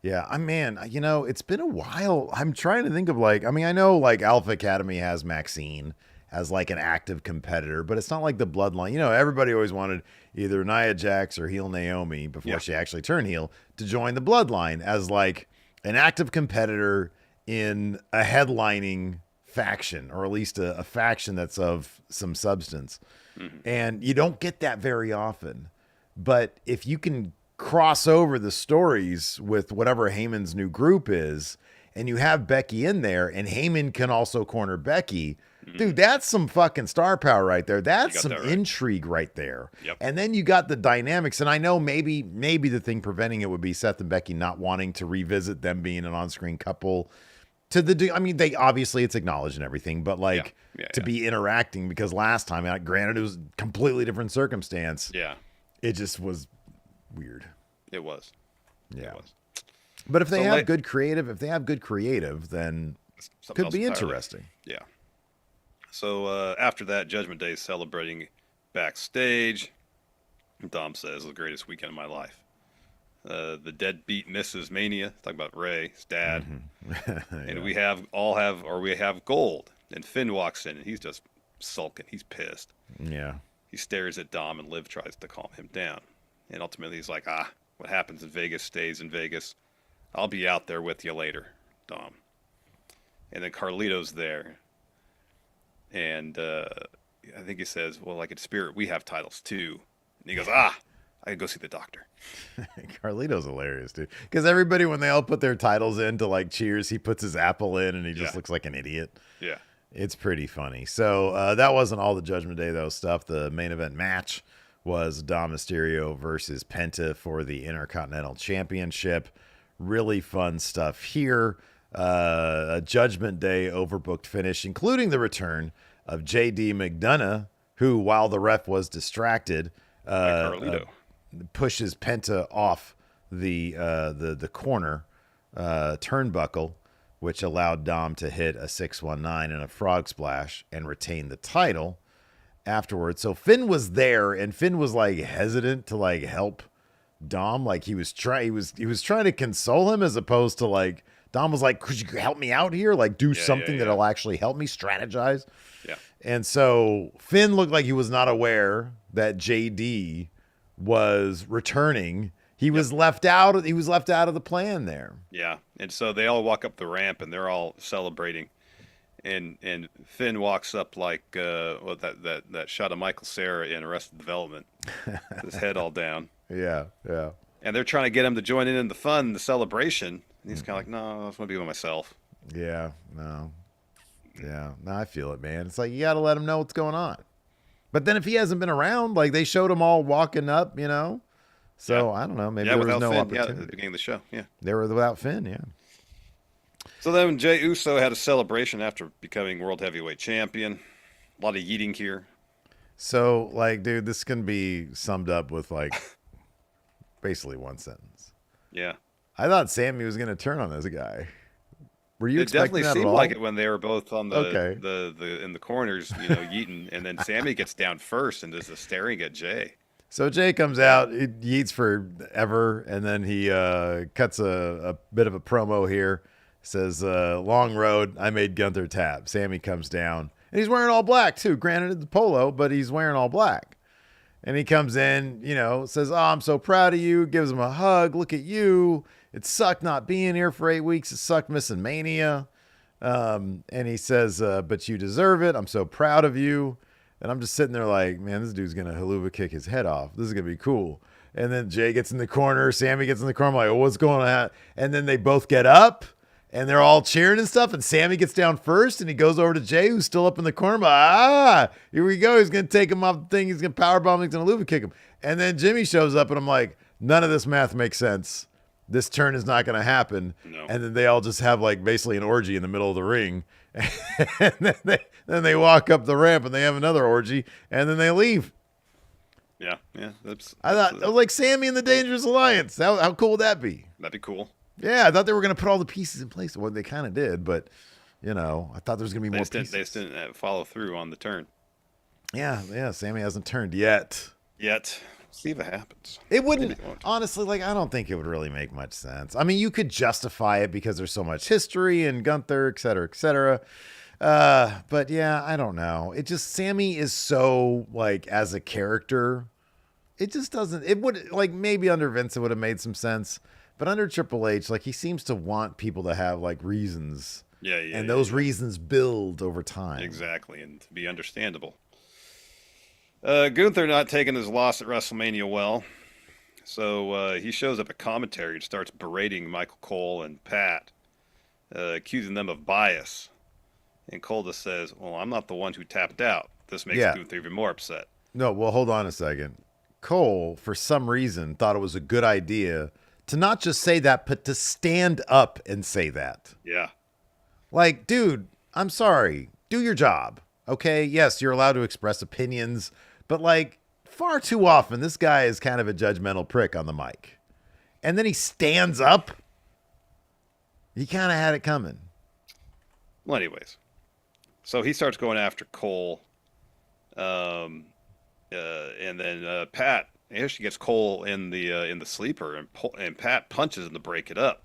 It's been a while. I'm trying to think of I know Alpha Academy has Maxine as an active competitor, but it's not like the bloodline. Everybody always wanted either Nia Jax or heel Naomi before she actually turned heel to join the bloodline as an active competitor in a headlining faction, or at least a faction that's of some substance. Mm-hmm. And you don't get that very often. But if you can cross over the stories with whatever Heyman's new group is, and you have Becky in there, and Heymon can also corner Becky, dude, that's some fucking star power right there. That's some intrigue right there. Yep. And then you got the dynamics, and I know maybe the thing preventing it would be Seth and Becky not wanting to revisit them being an on-screen couple. They obviously it's acknowledged and everything, but to be interacting, because last time, granted it was a completely different circumstance. Yeah. It just was weird. It was. Yeah. It was. But if they have good creative, then it could be interesting. Yeah. So after that, Judgment Day is celebrating backstage. Dom says, the greatest weekend of my life. The deadbeat Mrs. Mania, talking about Ray, his dad. Mm-hmm. And we have gold. And Finn walks in and he's just sulking. He's pissed. Yeah. He stares at Dom and Liv tries to calm him down. And ultimately he's like, what happens in Vegas stays in Vegas. I'll be out there with you later, Dom. And then Carlito's there. And I think he says, well, in spirit, we have titles too. And he goes, I can go see the doctor. Carlito's hilarious, dude. Because everybody, when they all put their titles in to cheers, he puts his apple in and he just looks like an idiot. Yeah. It's pretty funny. So that wasn't all the Judgment Day, though, stuff. The main event match was Dom Mysterio versus Penta for the Intercontinental Championship. Really fun stuff here. A Judgment Day overbooked finish, including the return of J.D. McDonough, who, while the ref was distracted, pushes Penta off the corner turnbuckle, which allowed Dom to hit a 619 and a frog splash and retain the title afterwards. So Finn was there, and Finn was hesitant to help Dom, like he was trying to console him as opposed to like Dom was like, could you help me out here? Like do something that'll actually help me strategize. Yeah. And so Finn looked like he was not aware that JD was returning. He was left out. He was left out of the plan there. Yeah. And so they all walk up the ramp and they're all celebrating. And Finn walks up like that shot of Michael Cera in Arrested Development, his head all down. Yeah. And they're trying to get him to join in the fun, the celebration. And he's kind of like, no, I just want to be by myself. Yeah, no, I feel it, man. It's like you got to let him know what's going on. But then if he hasn't been around, like they showed him all walking up, you know. So I don't know. Maybe there was no Finn, opportunity. at the beginning of the show. Yeah, they were without Finn. Yeah. So then Jey Uso had a celebration after becoming World Heavyweight Champion. A lot of yeeting here. So, like, dude, this can be summed up with, like, basically one sentence. Yeah. I thought Sammy was going to turn on this guy. Were you expecting that at all? It definitely seemed like it when they were both on the in the corners, you know, yeeting, and then Sammy gets down first and does the staring at Jey. So Jey comes out, he yeets forever, and then he cuts a bit of a promo here. Says, long road, I made Gunther tap. Sammy comes down. And he's wearing all black, too. Granted, it's polo, but he's wearing all black. And he comes in, you know, says, oh, I'm so proud of you. Gives him a hug. Look at you. It sucked not being here for 8 weeks. It sucked missing Mania. And he says, but you deserve it. I'm so proud of you. And I'm just sitting there like, man, this dude's going to haluva kick his head off. This is going to be cool. And then Jey gets in the corner. Sammy gets in the corner. I'm like, oh, what's going on? And then they both get up. And they're all cheering and stuff. And Sammy gets down first. And he goes over to Jey, who's still up in the corner. Here we go. He's going to take him off the thing. He's going to powerbomb him. He's going to luva kick him. And then Jimmy shows up. And I'm like, none of this math makes sense. This turn is not going to happen. No. And then they all just have like basically an orgy in the middle of the ring. And then they walk up the ramp and they have another orgy. And then they leave. Yeah. I thought, like Sammy and the Dangerous Alliance. How cool would that be? That'd be cool. Yeah, I thought they were going to put all the pieces in place. Well, they kind of did, but, you know, I thought there was going to be more pieces. They just didn't follow through on the turn. Yeah, Sammy hasn't turned yet. See if it happens. It wouldn't, honestly, like, I don't think it would really make much sense. I mean, you could justify it because there's so much history and Gunther, et cetera, et cetera. But, yeah, I don't know. It just, Sammy is so, like, as a character, it just doesn't, it would, like, maybe under Vince it would have made some sense. But under Triple H, like he seems to want people to have like reasons. Yeah. And those reasons build over time. Exactly. And to be understandable. Gunther not taking his loss at WrestleMania well. So he shows up at commentary and starts berating Michael Cole and Pat, accusing them of bias. And Cole just says, well, I'm not the one who tapped out. This makes Gunther even more upset. No, well, hold on a second. Cole, for some reason, thought it was a good idea to not just say that, but to stand up and say that. Yeah. Like, dude, I'm sorry. Do your job. Okay? Yes, you're allowed to express opinions, but like far too often, this guy is kind of a judgmental prick on the mic. And then he stands up. He kind of had it coming. Well, anyways. So he starts going after Cole. And then Pat, she gets Cole in the sleeper, and Pat punches him to break it up.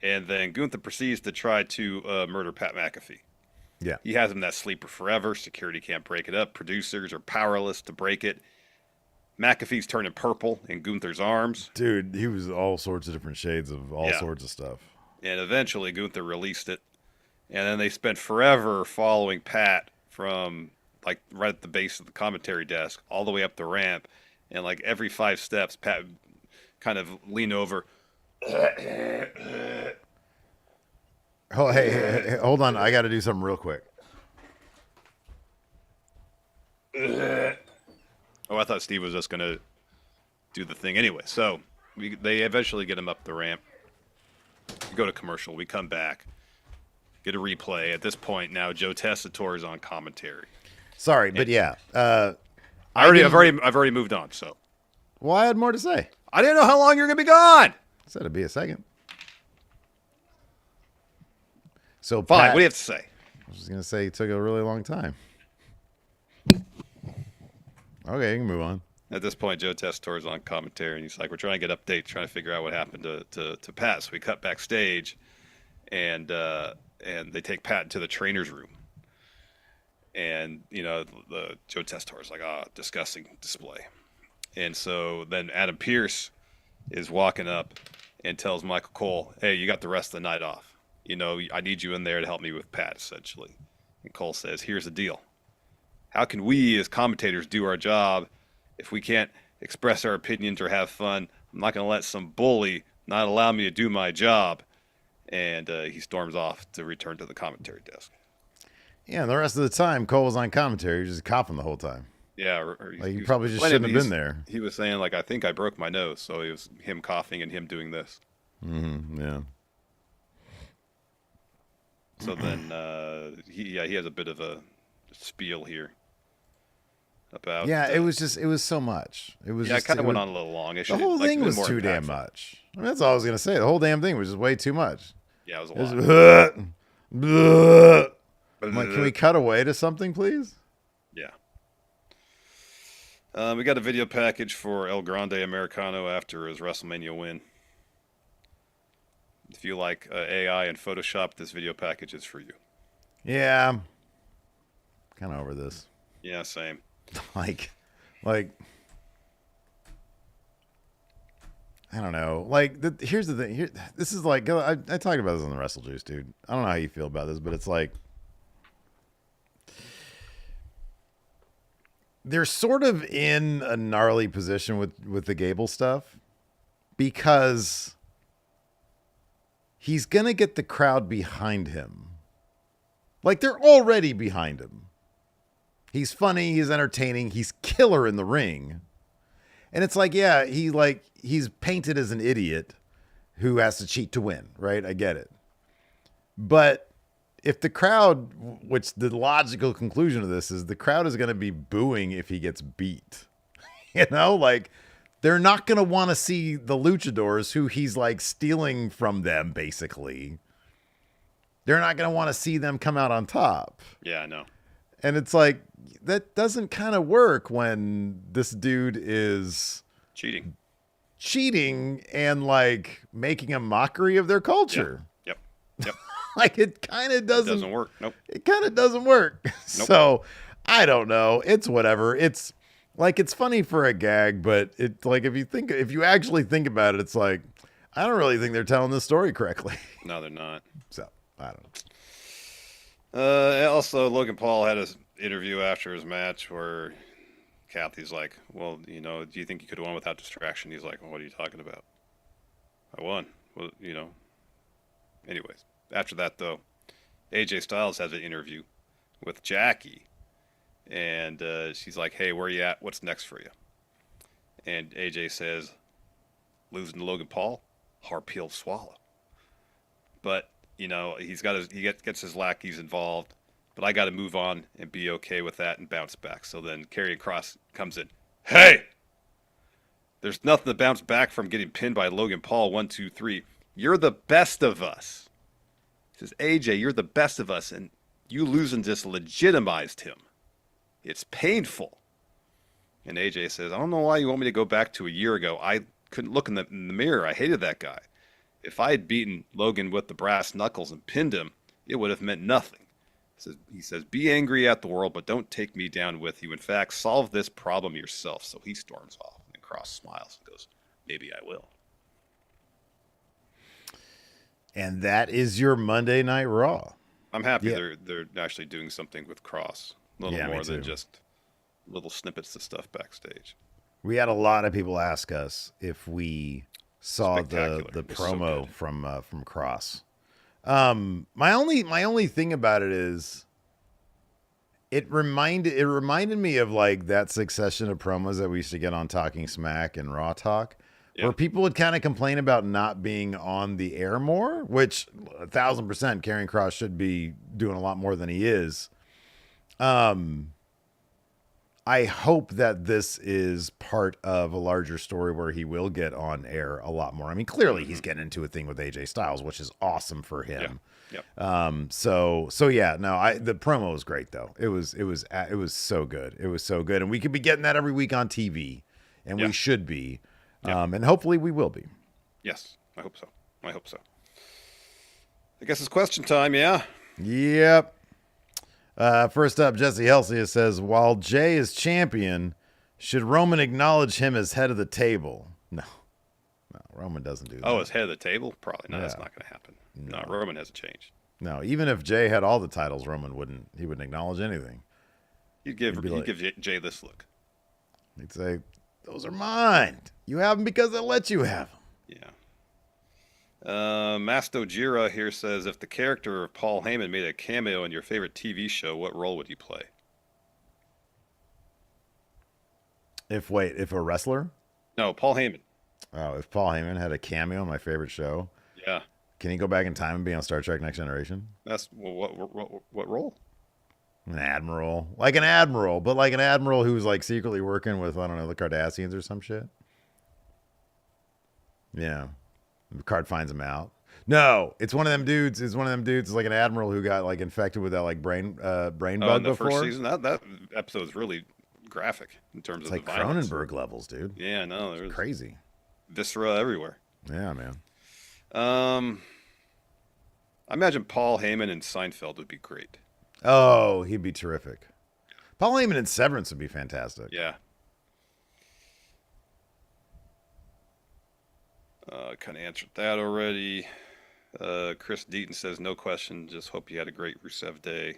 And then Gunther proceeds to try to murder Pat McAfee. Yeah. He has him in that sleeper forever. Security can't break it up. Producers are powerless to break it. McAfee's turning purple in Gunther's arms. Dude, he was all sorts of different shades of all sorts of stuff. And eventually Gunther released it. And then they spent forever following Pat from like right at the base of the commentary desk all the way up the ramp. And like every 5 steps, Pat kind of lean over. Oh, hey, hold on. I got to do something real quick. Oh, I thought Steve was just going to do the thing anyway. So they eventually get him up the ramp. We go to commercial. We come back. Get a replay. At this point now, Joe Tessitore is on commentary. Sorry, but yeah. I've already moved on, so. Well, I had more to say. I didn't know how long you're going to be gone. I said it'd be a second. So Fine, Pat, what do you have to say? I was just going to say it took a really long time. Okay, you can move on. At this point, Joe Testator's on commentary, and he's like, "We're trying to get updates, trying to figure out what happened to Pat." So we cut backstage, and they take Pat into the trainer's room, and the Joe Testator's like, "Ah, disgusting display." And so then Adam Pearce is walking up and tells Michael Cole, "Hey, you got the rest of the night off. I need you in there to help me with Pat, essentially." And Cole says, "Here's the deal. How can we as commentators do our job if we can't express our opinions or have fun? I'm not going to let some bully not allow me to do my job." And he storms off to return to the commentary desk. Yeah, and the rest of the time, Cole was on commentary. He was just coughing the whole time. Yeah, like he probably just shouldn't have been there. He was saying, like, I think I broke my nose, so it was him coughing and him doing this. Yeah. So then he has a bit of a spiel here about. Yeah, it was so much. It was. Yeah, it kind of went on a little long. The whole thing was too damn much. I mean, that's all I was gonna say. The whole damn thing was just way too much. Yeah, it was a lot. I'm like, can we cut away to something, please? Yeah. We got a video package for El Grande Americano after his WrestleMania win. If you like AI and Photoshop, this video package is for you. Yeah. Kind of over this. Yeah, same. like, I don't know. Like, here's the thing. This is like, I talked about this on the Wrestle Juice, dude. I don't know how you feel about this, but it's like, they're sort of in a gnarly position with the Gable stuff because he's going to get the crowd behind him. Like, they're already behind him. He's funny. He's entertaining. He's killer in the ring. And it's like, yeah, he's painted as an idiot who has to cheat to win, right? I get it. But if the crowd, which the logical conclusion of this is the crowd is going to be booing if he gets beat, like they're not going to want to see the luchadors who he's like stealing from them. Basically, they're not going to want to see them come out on top. Yeah, I know. And it's like, that doesn't kind of work when this dude is cheating and like making a mockery of their culture. Yep. Like, it kind of doesn't. It doesn't work. Nope. It kind of doesn't work. Nope. So I don't know. It's whatever. It's like, it's funny for a gag, but it like, if you actually think about it, it's like, I don't really think they're telling this story correctly. No, they're not. So I don't know. Also, Logan Paul had his interview after his match where Kathy's like, "Well, do you think you could have won without distraction?" He's like, "Well, what are you talking about? I won." Well, Anyways, after that, though, AJ Styles has an interview with Jackie, and she's like, "Hey, where you at? What's next for you?" And AJ says, "Losing to Logan Paul, hard pill to swallow." But he gets his lackeys involved, but I got to move on and be okay with that and bounce back. So then Karrion Kross comes in. "Hey, there's nothing to bounce back from getting pinned by Logan Paul. 1, 2, 3. You're the best of us." He says, "AJ, you're the best of us, and you losing just legitimized him. It's painful." And AJ says, "I don't know why you want me to go back to a year ago. I couldn't look in the mirror. I hated that guy. If I had beaten Logan with the brass knuckles and pinned him, it would have meant nothing." He says, "Be angry at the world, but don't take me down with you. In fact, solve this problem yourself." So he storms off, and Kross smiles and goes, "Maybe I will." And that is your Monday Night Raw. I'm happy they're actually doing something with Kross. A little more than just little snippets of stuff backstage. We had a lot of people ask us if we saw the promo from Kross. My only thing about it is it reminded me of like that succession of promos that we used to get on Talking Smack and Raw Talk, where people would kind of complain about not being on the air more, which 1,000% Karrion Kross should be doing a lot more than he is. I hope that this is part of a larger story where he will get on air a lot more. I mean, clearly he's getting into a thing with AJ Styles, which is awesome for him. Yeah. So yeah, no, the promo was great though. It was so good. It was so good. And we could be getting that every week on TV. and Yeah. we should be, Yeah. and hopefully we will be. Yes, I hope so. I guess it's question time, yeah? Yep. First up, Jesse Helsia says, while Jay is champion, should Roman acknowledge him as head of the table? No, Roman doesn't do that. Oh, as head of the table? Probably not. Yeah. That's not going to happen. No, Roman hasn't changed. No, even if Jay had all the titles, Roman wouldn't acknowledge anything. He'd give Jay this look. He'd say, those are mine. You have them because I let you have them. Yeah. Masto Jira here says, if the character of Paul Heyman made a cameo in your favorite TV show, what role would he play? If a wrestler? No, Paul Heyman. Oh, if Paul Heyman had a cameo in my favorite show, Yeah. can he go back in time and be on Star Trek Next Generation? That's what role? An admiral. Like an admiral, but like an admiral who's like secretly working with, I don't know, the Cardassians or some shit. Yeah. Picard finds him out. No, it's one of them dudes. It's like an admiral who got like infected with that like brain bug in the before. First season, that episode is really graphic in terms It's of like the violence. Cronenberg levels, dude. Yeah, no, It's crazy. Viscera everywhere. Yeah, man. I imagine Paul Heyman and Seinfeld would be great. Oh, he'd be terrific. Paul Heyman and Severance would be fantastic. Yeah. Kind of answered that already. Chris Deaton says, no question. Just hope you had a great Rusev Day.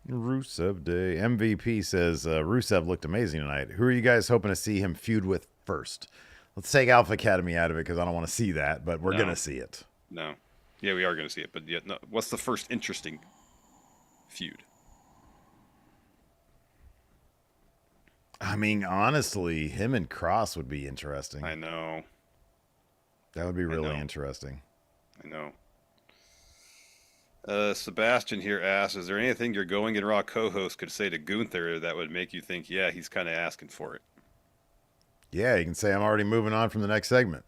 Rusev Day. MVP says, Rusev looked amazing tonight. Who are you guys hoping to see him feud with first? Let's take Alpha Academy out of it because I don't want to see that, but we're going to see it. No. Yeah, we are going to see it, but yet, no. What's the first interesting feud? I mean, honestly, him and Cross would be interesting. I know. That would be really interesting. I know. Sebastian here asks, is there anything your Going in Raw co-host could say to Gunther that would make you think, yeah, he's kind of asking for it? Yeah, you can say I'm already moving on from the next segment.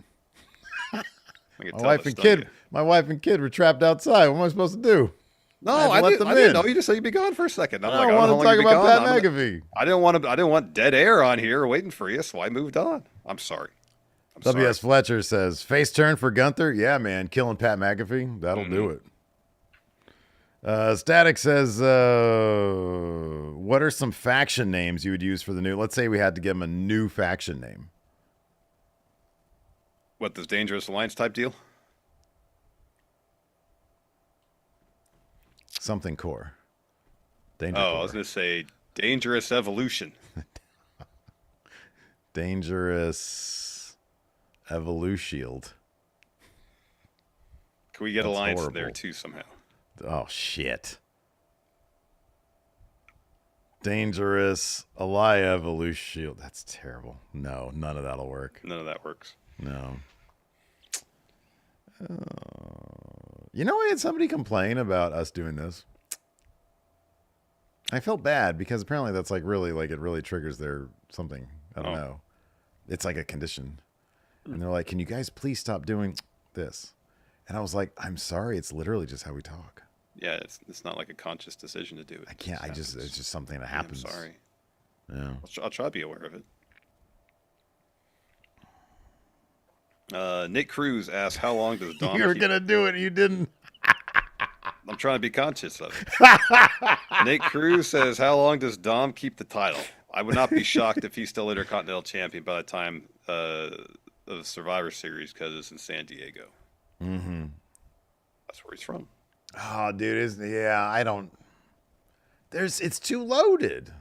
My wife and kid were trapped outside. What am I supposed to do? No, I didn't know. You just said you'd be gone for a second. I don't want to talk about Pat McAfee. I didn't want dead air on here waiting for you, so I moved on. I'm sorry. W.S. Fletcher says, face turn for Gunther? Yeah, man. Killing Pat McAfee. That'll do it. Static says, what are some faction names you would use for the new? Let's say we had to give him a new faction name. What, this Dangerous Alliance type deal? Something core. Core. I was going to say Dangerous Evolution. Dangerous Evolution. Can we get Alliance in there too somehow? Oh, shit. Dangerous Elia Evolution. That's terrible. No, none of that'll work. None of that works. No. You know, I had somebody complain about us doing this. I felt bad because apparently that's like really, like it really triggers their something. I don't know. It's like a condition. And they're like, can you guys please stop doing this? And I was like, I'm sorry. It's literally just how we talk. Yeah, it's not like a conscious decision to do it. I can't. It's just something that happens. I'm sorry. Yeah. I'll try to be aware of it. Nick Cruz asks, how long does Dom You were going to do it. You didn't. I'm trying to be conscious of it. Nick Cruz says, how long does Dom keep the title? I would not be shocked if he's still Intercontinental Champion by the time of the Survivor Series because it's in San Diego. Mm-hmm. That's where he's from. Oh, dude, I don't. It's too loaded.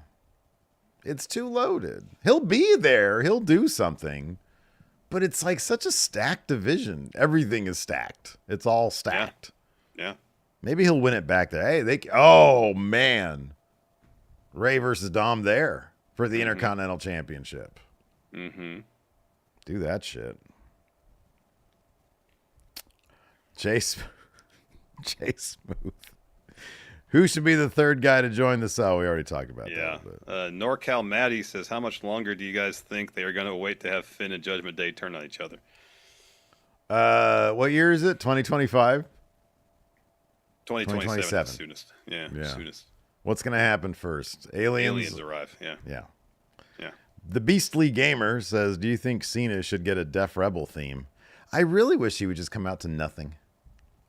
It's too loaded. He'll be there. He'll do something. But it's like such a stacked division. Everything is stacked. It's all stacked. Yeah. Maybe he'll win it back there. Hey, oh, man. Ray versus Dom there for the Intercontinental Championship. Mm-hmm. Do that shit. Chase Smooth. Who should be the third guy to join the cell? We already talked about that. Yeah. NorCal Maddie says, how much longer do you guys think they are going to wait to have Finn and Judgment Day turn on each other? What year is it? 2025? 2027 is the soonest. Yeah. Soonest. What's going to happen first? Aliens arrive. Yeah. The Beastly Gamer says, do you think Cena should get a Def Rebel theme? I really wish he would just come out to nothing.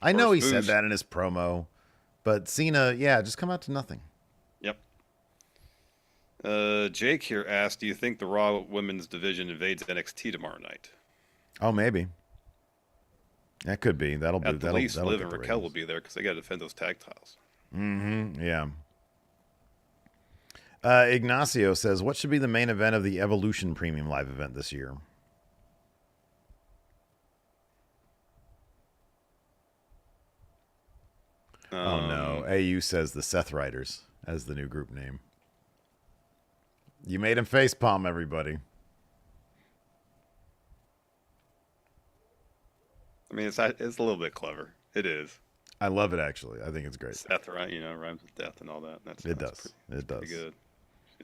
I know he said that in his promo, but Cena, just come out to nothing. Yep. Jake here asked, do you think the Raw Women's Division invades NXT tomorrow night? Oh, maybe. That could be. At least Liv and Raquel will be there because they got to defend those tag titles. Mm-hmm. Yeah. Ignacio says, what should be the main event of the Evolution Premium Live event this year? Oh, no. AU says the Seth Riders as the new group name. You made him facepalm, everybody. I mean, it's a little bit clever. It is. I love it, actually. I think it's great. Seth, right? Rhymes with death and all that. It does. Pretty good.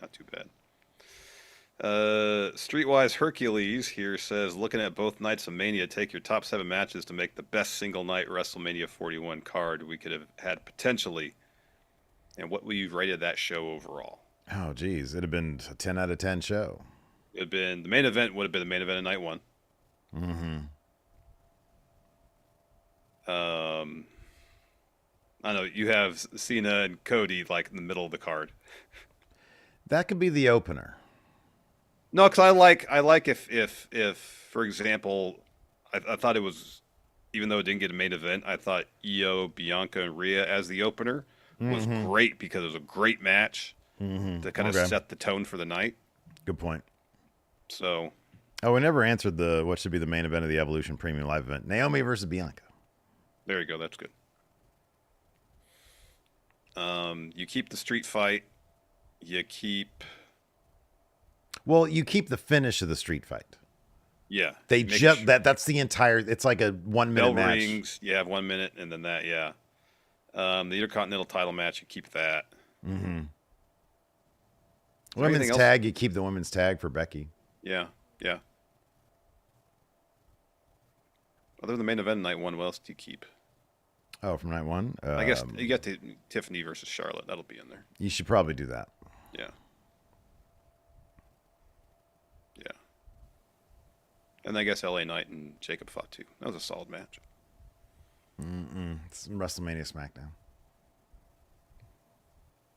Not too bad. Streetwise Hercules here says, looking at both nights of Mania, take your top 7 matches to make the best single night WrestleMania 41 card we could have had potentially. And what would you rated that show overall? Oh, geez. It'd have been a 10 out of 10 show. It'd been, the main event would have been the main event of night 1. Mm-hmm. I don't know. You have Cena and Cody like in the middle of the card. That could be the opener. No, because I like if for example, I thought it was, even though it didn't get a main event, I thought Io, Bianca, and Rhea as the opener was great because it was a great match to kind of set the tone for the night. Good point. So. Oh, we never answered what should be the main event of the Evolution Premium Live event. Naomi versus Bianca. There you go. That's good. You keep the street fight. You keep the finish of the street fight. Yeah. That's the entire, it's like a 1 minute match. Rings, you have 1 minute and then that, yeah. The Intercontinental title match, you keep that. Mm-hmm. Women's tag, you keep the women's tag for Becky. Yeah. Other than the main event night 1, what else do you keep? Oh, from night 1? I guess you got the Tiffany versus Charlotte. That'll be in there. You should probably do that. Yeah. And I guess LA Knight and Jacob Fatu. That was a solid match. It's WrestleMania SmackDown.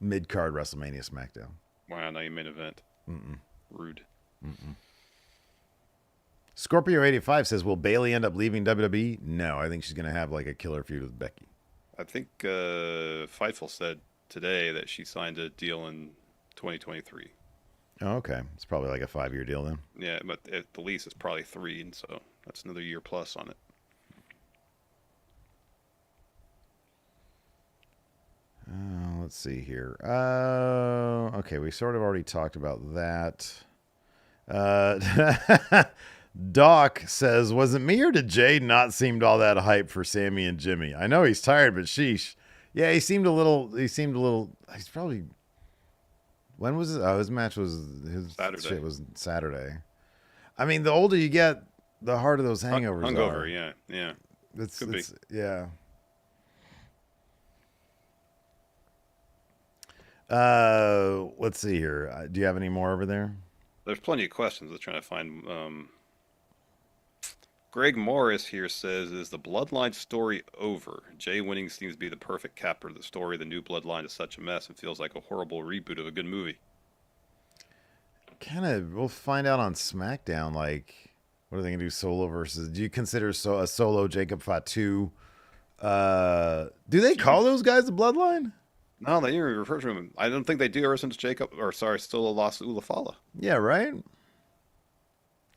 Mid-card WrestleMania SmackDown. Wow, now you main event. Rude. Scorpio85 says, will Bayley end up leaving WWE? No, I think she's going to have like a killer feud with Becky. I think Fightful said today that she signed a deal in 2023. Oh, okay. It's probably like a 5-year deal then. Yeah, but the lease is probably 3, and so that's another year plus on it. Let's see here. Okay, we sort of already talked about that. Doc says, was it me or did Jay not seem all that hype for Sammy and Jimmy? I know he's tired, but sheesh. Yeah, he seemed a little, he's probably, when was it? Oh, his match was, his Saturday. shit was Saturday. I mean, the older you get, the harder those hangovers are. Hungover, yeah. Could be. Yeah. Let's see here. Do you have any more over there? There's plenty of questions. I'm trying to find. Greg Morris here says, is the Bloodline story over? Jay winning seems to be the perfect capper of the story. The new Bloodline is such a mess and feels like a horrible reboot of a good movie. We'll find out on SmackDown. Like, what are they going to do solo versus? Do you consider a solo Jacob Fatu? Do they call those guys the Bloodline? No, they didn't even refer to him. I don't think they do ever since Solo lost Ulafala. Yeah, right?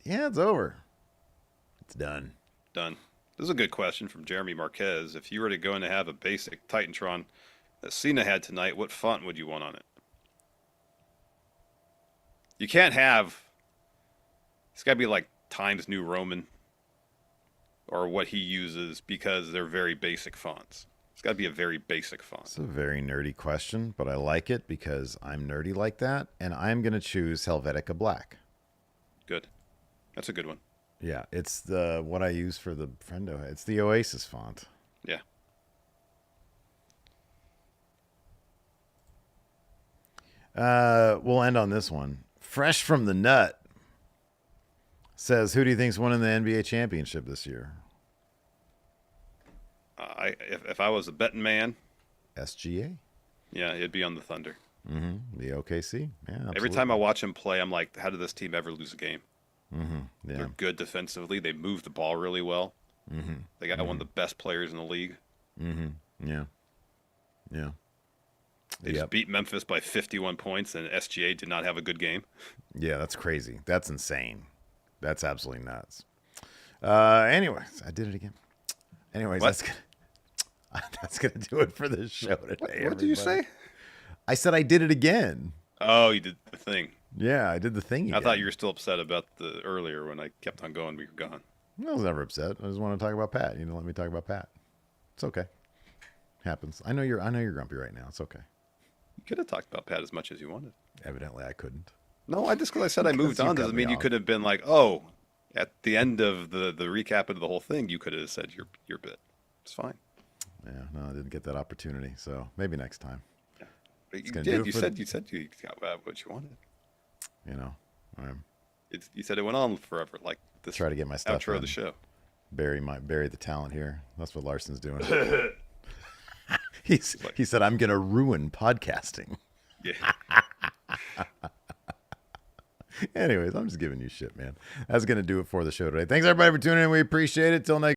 Yeah, it's over. It's done. This is a good question from Jeremy Marquez. If you were to go in to have a basic Titantron that Cena had tonight, what font would you want on it? You can't have... It's got to be like Times New Roman or what he uses because they're very basic fonts. It's got to be a very basic font. It's a very nerdy question, but I like it because I'm nerdy like that, and I'm going to choose Helvetica Black. Good. That's a good one. Yeah, it's what I use for the Friendo. It's the Oasis font. Yeah. We'll end on this one. Fresh from the nut says, who do you think's winning the NBA championship this year? If I was a betting man, SGA. yeah, it'd be on the Thunder. Mm-hmm. The OKC. Yeah, absolutely. Every time I watch them play, I'm like, how did this team ever lose a game? Mm-hmm. Yeah. They're good defensively. They move the ball really well. Mm-hmm. They got one of the best players in the league. Mm-hmm. Yeah. Yeah. They just beat Memphis by 51 points, and SGA did not have a good game. Yeah, that's crazy. That's insane. That's absolutely nuts. Anyways, I did it again. Anyways, that's gonna do it for this show today. What did you say? I said I did it again. Oh, you did the thing. Yeah, I did the thing again. I thought you were still upset about the earlier when I kept on going, but you're gone. I was never upset. I just want to talk about Pat. You know, let me talk about Pat. It's okay. Happens. I know you're grumpy right now. It's okay. You could have talked about Pat as much as you wanted. Evidently, I couldn't. No, because I said I moved on doesn't mean you could have been like, oh, at the end of the recap of the whole thing, you could have said your bit. It's fine. Yeah, no, I didn't get that opportunity. So maybe next time. Yeah. But you did. You said you got what you wanted. You know, you said it went on forever, like this. Try to get my stuff outro done. of the show. Bury the talent here. That's what Larson's doing. He said, I'm going to ruin podcasting. Yeah. Anyways, I'm just giving you shit, man. That's going to do it for the show today. Thanks, everybody, for tuning in. We appreciate it. Till next